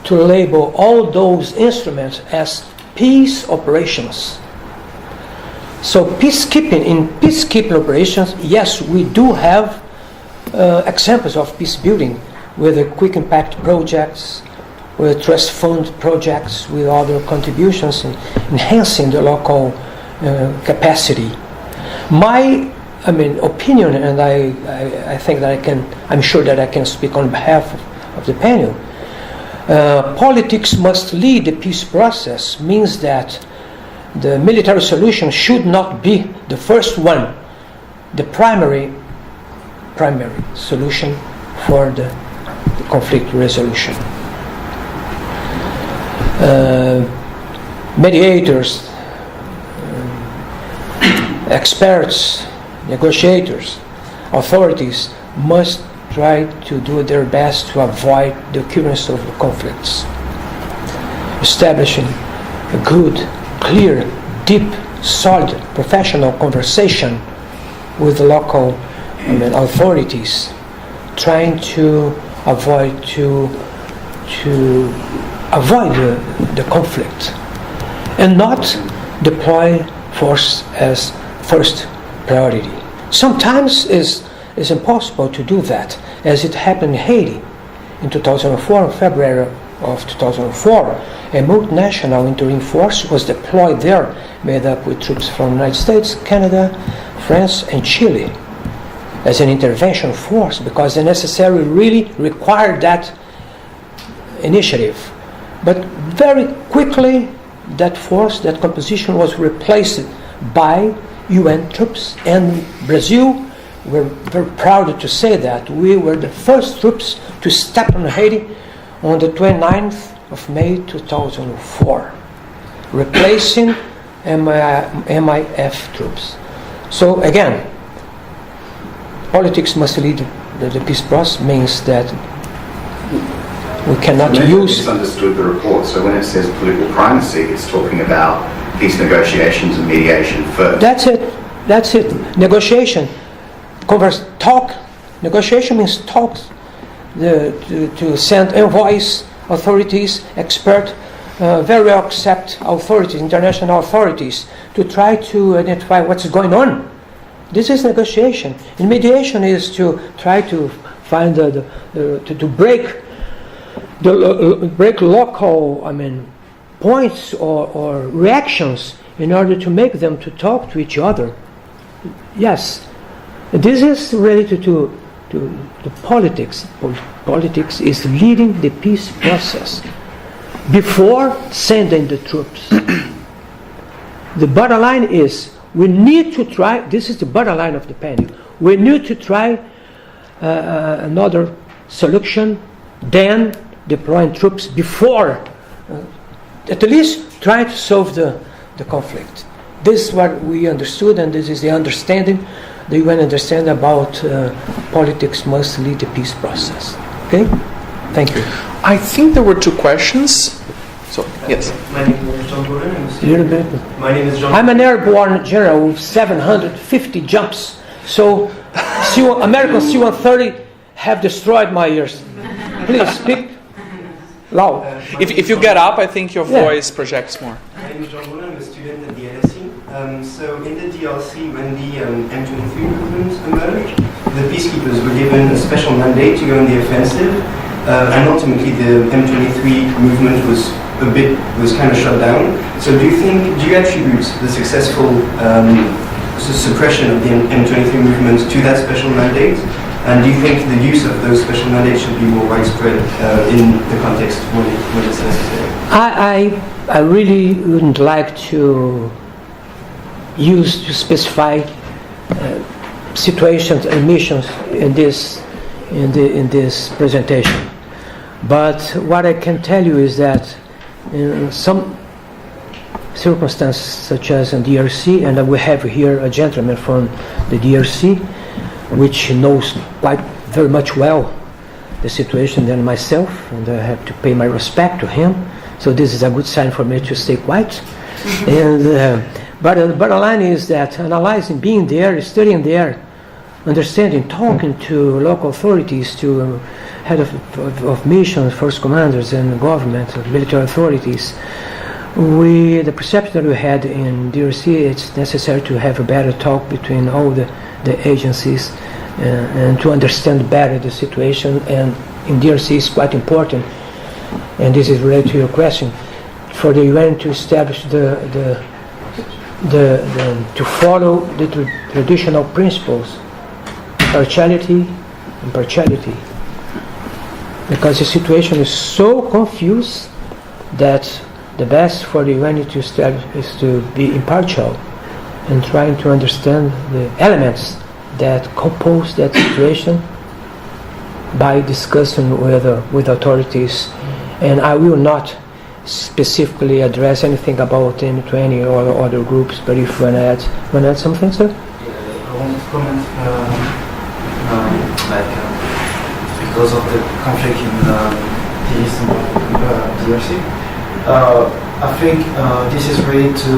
to label all those instruments as peace operations. So in peacekeeping operations, yes, we do have examples of peace building with the quick impact projects, with trust fund projects, with other contributions in enhancing the local capacity. My opinion, and I think that I'm sure that I can speak on behalf of the panel. Politics must lead the peace process means that the military solution should not be the first one, the primary solution for the conflict resolution. Mediators, experts, negotiators, authorities must try to do their best to avoid the occurrence of conflicts. Establishing a good, clear, deep, solid, professional conversation with the local authorities, trying to avoid the conflict, and not deploy force as first priority. Sometimes it's impossible to do that, as it happened in Haiti in 2004, February of 2004. A multinational interim force was deployed there, made up with troops from the United States, Canada, France, and Chile, as an intervention force, because the necessary really required that initiative. But very quickly, that force, that composition was replaced by UN troops, and Brazil, we're very proud to say that we were the first troops to step on Haiti on the 29th of May 2004, replacing MIF troops. So again, politics must lead the peace process, means that we cannot use... misunderstood the report. So when it says political primacy, it's talking about peace negotiations and mediation first. That's it. Negotiation. Negotiation means talks. To send envoys, authorities, experts, very well accept authorities, international authorities, to try to identify what's going on. This is negotiation. And mediation is to try to find to break local, points or reactions in order to make them to talk to each other. Yes, this is related to the politics. Politics is leading the peace process before sending the troops. The bottom line is we need to try. This is the bottom line of the panel. We need to try another solution than deploying troops before, at least try to solve the conflict. This is what we understood, and this is the understanding that you can understand about politics must lead the peace process. Okay? Thank you. I think there were two questions. So, yes. My name is John Gordon. My name is John. I'm an airborne general with 750 jumps. So, American C-130 have destroyed my ears. Please speak loud. If you get up, I think your voice projects more. My name is John Gordon. I'm a student at the LSE. So in the DRC, when the M23 movement emerged, the peacekeepers were given a special mandate to go on the offensive, and ultimately the M23 movement was kind of shut down. So do you attribute the successful suppression of the M23 movement to that special mandate? And do you think the use of those special mandates should be more widespread in the context when it's necessary? I really wouldn't like to specify situations and missions in this presentation. But what I can tell you is that in some circumstances, such as in DRC, and we have here a gentleman from the DRC, which knows quite very much well the situation than myself, and I have to pay my respect to him. So this is a good sign for me to stay quiet. And but the bottom line is that analyzing, being there, studying there, understanding, talking to local authorities, to head of missions, first commanders, and government, military authorities, the perception that we had in DRC, it's necessary to have a better talk between all the agencies and to understand better the situation. And in DRC is quite important, and this is related to your question, for the UN to establish to follow the traditional principles, impartiality, because the situation is so confused that the best for the UN to establish is to be impartial and trying to understand the elements that compose that situation by discussing with authorities. And I will not specifically address anything about M20 or other groups, but if you want to add something, sir? I want to comment, because of the conflict in the eastern DRC. I think this is related to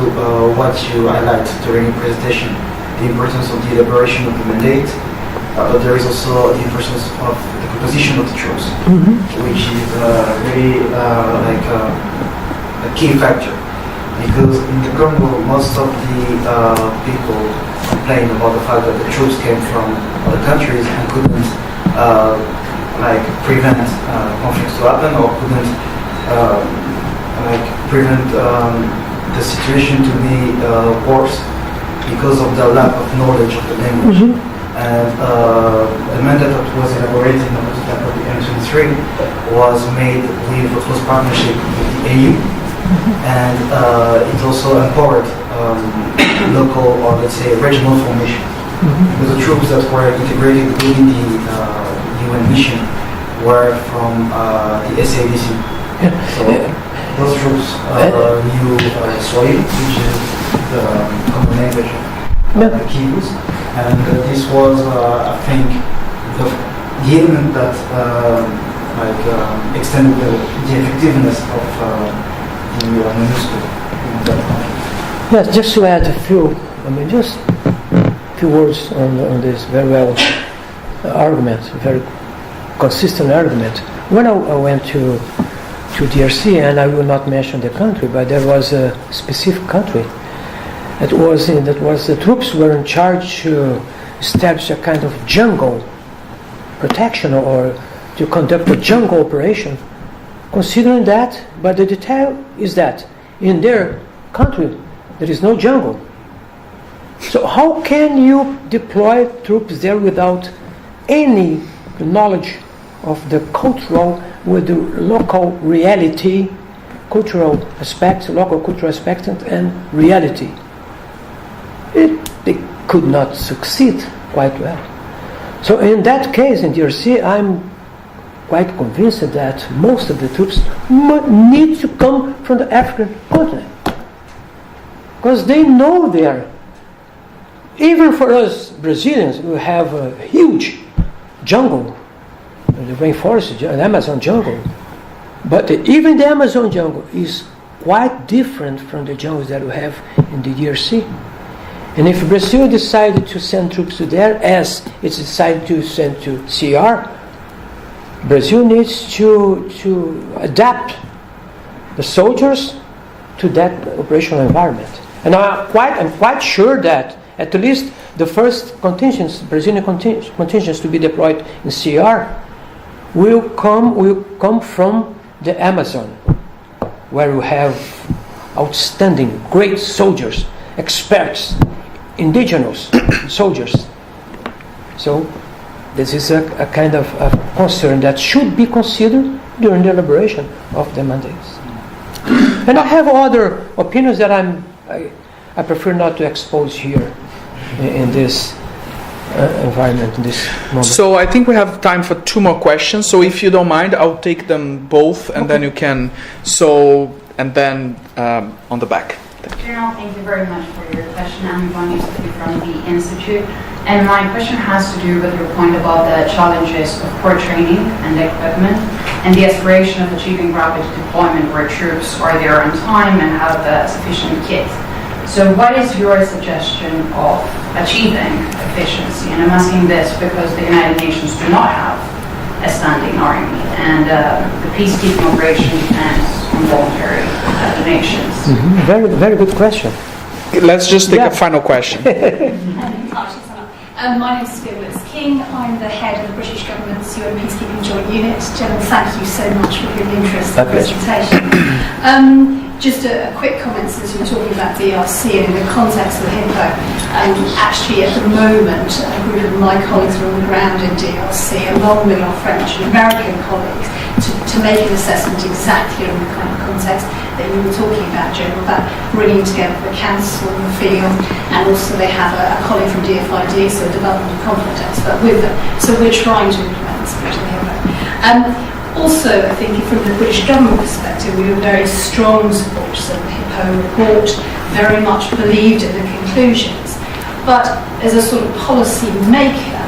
what you highlight during the presentation, the importance of the elaboration of the mandate, but there is also the importance of the composition of the troops, which is really a key factor. Because in the Congo, most of the people complain about the fact that the troops came from other countries and couldn't prevent conflicts to happen, or couldn't prevent the situation to be worse because of the lack of knowledge of the language. And the mandate that was elaborated in the M23 was made with a close partnership with the AU, and it also empowered local, or let's say regional formation, because the troops that were integrated within the UN mission were from the SADC. So those troops knew Swahili, which is the common language of the Kiwis, and this was, I think, the element that extended the effectiveness of the MONUSCO in that conflict. Yes, just to add a few words on this very well argument, very consistent argument. When I went to DRC, and I will not mention the country, but there was a specific country that was the troops were in charge to establish a kind of jungle protection, or to conduct a jungle operation. Considering that, but the detail is that in their country there is no jungle. So how can you deploy troops there without any knowledge of the cultural, with the local reality, local cultural aspects and reality? They could not succeed quite well. So in that case, in DRC, I'm quite convinced that most of the troops need to come from the African continent, because they know there. Even for us Brazilians, we have a huge jungle, the rainforest, the Amazon jungle. But even the Amazon jungle is quite different from the jungles that we have in the DRC. And if Brazil decided to send troops to there, as it's decided to send to CR, Brazil needs to adapt the soldiers to that operational environment. And I'm quite sure that at least the first Brazilian contingents to be deployed in CR will come from the Amazon, where we have outstanding, great soldiers, experts, indigenous soldiers. So this is a kind of a concern that should be considered during the elaboration of the mandates. And I have other opinions that I prefer not to expose here in this environment in this moment. So I think we have time for 2 more questions. So if you don't mind, I'll take them both, and then you can. So and then on the back. General, thank you very much for your question. I'm Yvonne from the Institute. And my question has to do with your point about the challenges of poor training and equipment and the aspiration of achieving rapid deployment where troops are there on time and have sufficient kit. So what is your suggestion of achieving efficiency? And I'm asking this because the United Nations do not have a standing army, and the peacekeeping operation depends on voluntary donations. Mm-hmm. Very, very good question. Let's just take a final question. My name is Sophia King. I'm the head of the British Government's UN Peacekeeping Joint Unit. General, thank you so much for your interest in the presentation. Just a quick comment, since you were talking about DRC and in the context of the HIPPO. Actually, at the moment, a group of my colleagues are on the ground in DRC, along with our French and American colleagues, to make an assessment exactly on the kind of context that you were talking about, General, about bringing together the council in the field, and also they have a colleague from DFID, so Development and Conflict Expert, with them. So we're trying to implement the spirit of the HIPPO. Also, I think from the British government perspective, we were very strong supporters of the HIPPO report, very much believed in the conclusions. But as a sort of policy maker,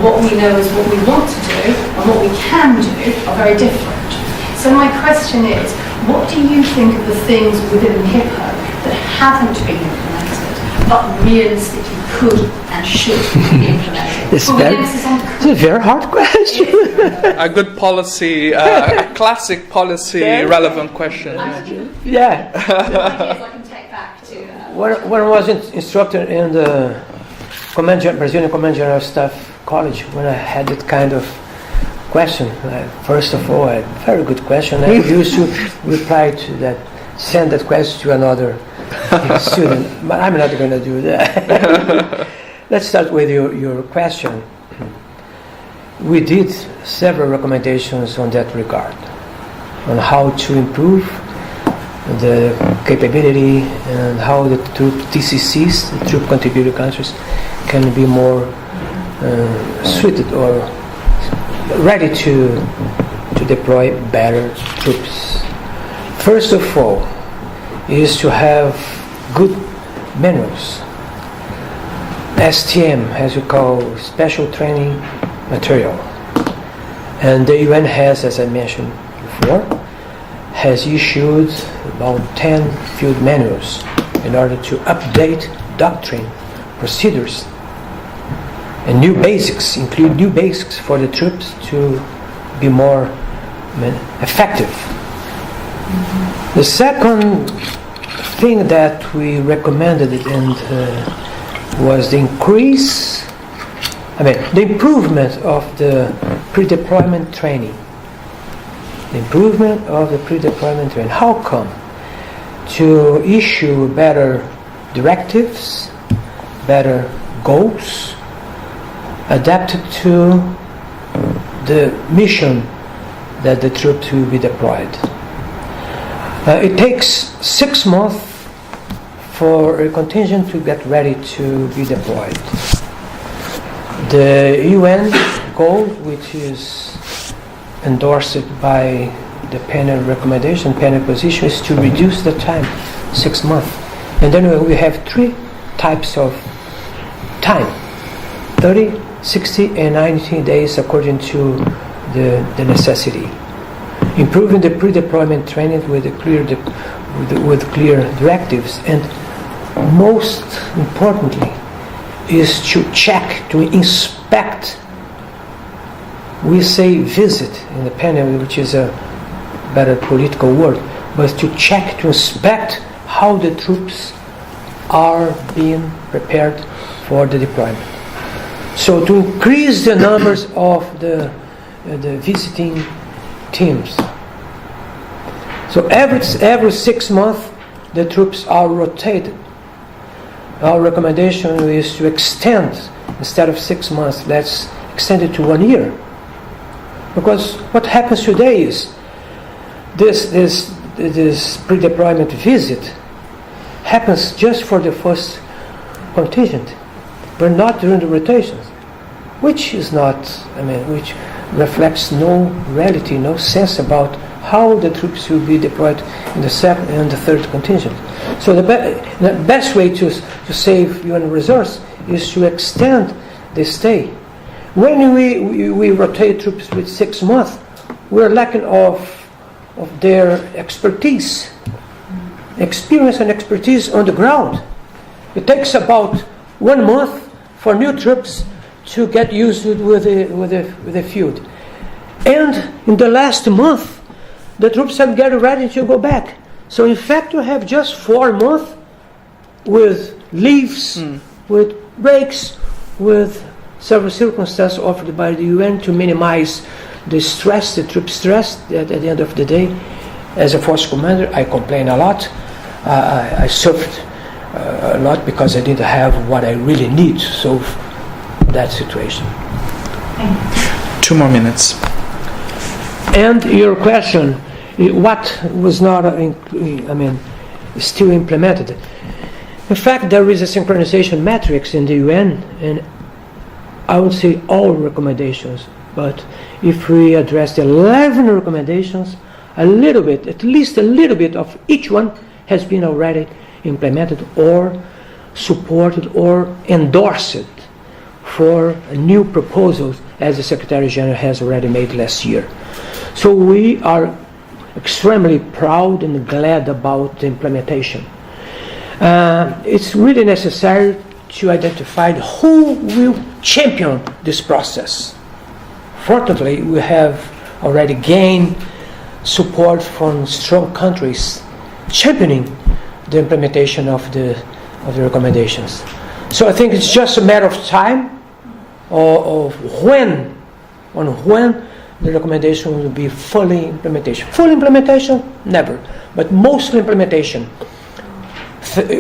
what we know is what we want to do and what we can do are very different. So my question is, what do you think of the things within the HIPPO that haven't been implemented, but realistically could and should be implemented? It's a very hard question. A good policy, a classic policy relevant question. Yeah. I can take back to... When I was instructor in the Brazilian Command General Staff College, when I had that kind of question, first of all, a very good question. I used to reply to that, send that question to another student, but I'm not going to do that. Let's start with your question. We did several recommendations on that regard, on how to improve the capability and how the TCCs, the troop contributor countries, can be more suited or ready to deploy better troops. First of all, is to have good manuals. STM, as you call, special training material. And the UN has, as I mentioned before, has issued about 10 field manuals in order to update doctrine, procedures, and new basics, include new basics for the troops to be more effective. Mm-hmm. The second thing that we recommended was the improvement of the pre-deployment training. The improvement of the pre-deployment training. How come? To issue better directives, better goals, adapted to the mission that the troops will be deployed. It takes 6 months for a contingent to get ready to be deployed. The UN goal, which is endorsed by the panel recommendation, panel position, is to reduce the time, 6 months. And then we have 3 types of time, 30, 60, and 90 days according to the necessity. Improving the pre-deployment training with clear directives, and most importantly is to check, to inspect. We say visit in the panel, which is a better political word, but to check, to inspect how the troops are being prepared for the deployment. So to increase the numbers of the visiting teams. So every 6 months the troops are rotated. Our recommendation is to extend, instead of 6 months, let's extend it to 1 year. Because what happens today is this pre-deployment visit happens just for the first contingent, but not during the rotations. which is not, which reflects no reality, no sense about how the troops will be deployed in the second and the third contingent. So the best way to save UN resource is to extend the stay. When we rotate troops with 6 months, we're lacking of their experience and expertise on the ground. It takes about 1 month for new troops to get used with the field. And in the last month, the troops have get ready to go back. So in fact, we have just 4 months with leaves, with breaks, with several circumstances offered by the UN to minimize the stress, the troop stress. At the end of the day, as a force commander, I complain a lot. I suffered a lot because I didn't have what I really need to solve that situation. 2 more minutes. And your question, what was not, still implemented? In fact, there is a synchronization matrix in the UN, and I would say all recommendations, but if we address the 11 recommendations, a little bit, at least a little bit of each one has been already implemented or supported or endorsed for new proposals, as the Secretary General has already made last year. So we are extremely proud and glad about the implementation. It's really necessary to identify who will champion this process. Fortunately, we have already gained support from strong countries championing the implementation of the recommendations. So I think it's just a matter of time of when the recommendation will be fully implementation. Full implementation, never, but mostly implementation,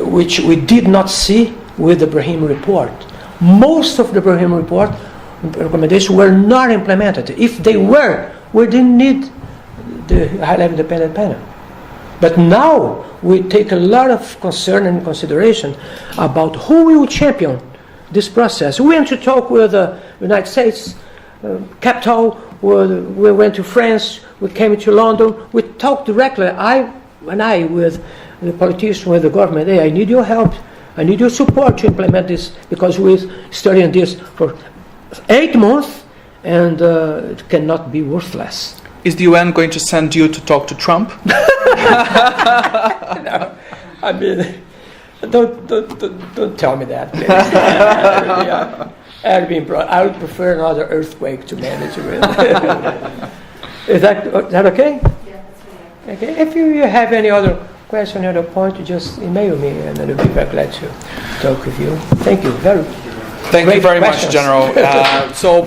which we did not see with the Brahim report. Most of the Brahim report recommendations were not implemented. If they were, we didn't need the high-level independent panel. But now we take a lot of concern and consideration about who will champion this process. We went to talk with the United States capital. We went to France. We came to London. We talked directly, with the politicians, with the government. Hey, I need your help. I need your support to implement this, because we're studying this for 8 months, and it cannot be worthless. Is the UN going to send you to talk to Trump? No, don't tell me that, please. I would prefer another earthquake to manage with. Is that okay? Yeah, that's really Okay. If you have any other question, other point, just email me, and I'll be very glad to talk with you. Thank you. Thank you very questions. much, General. So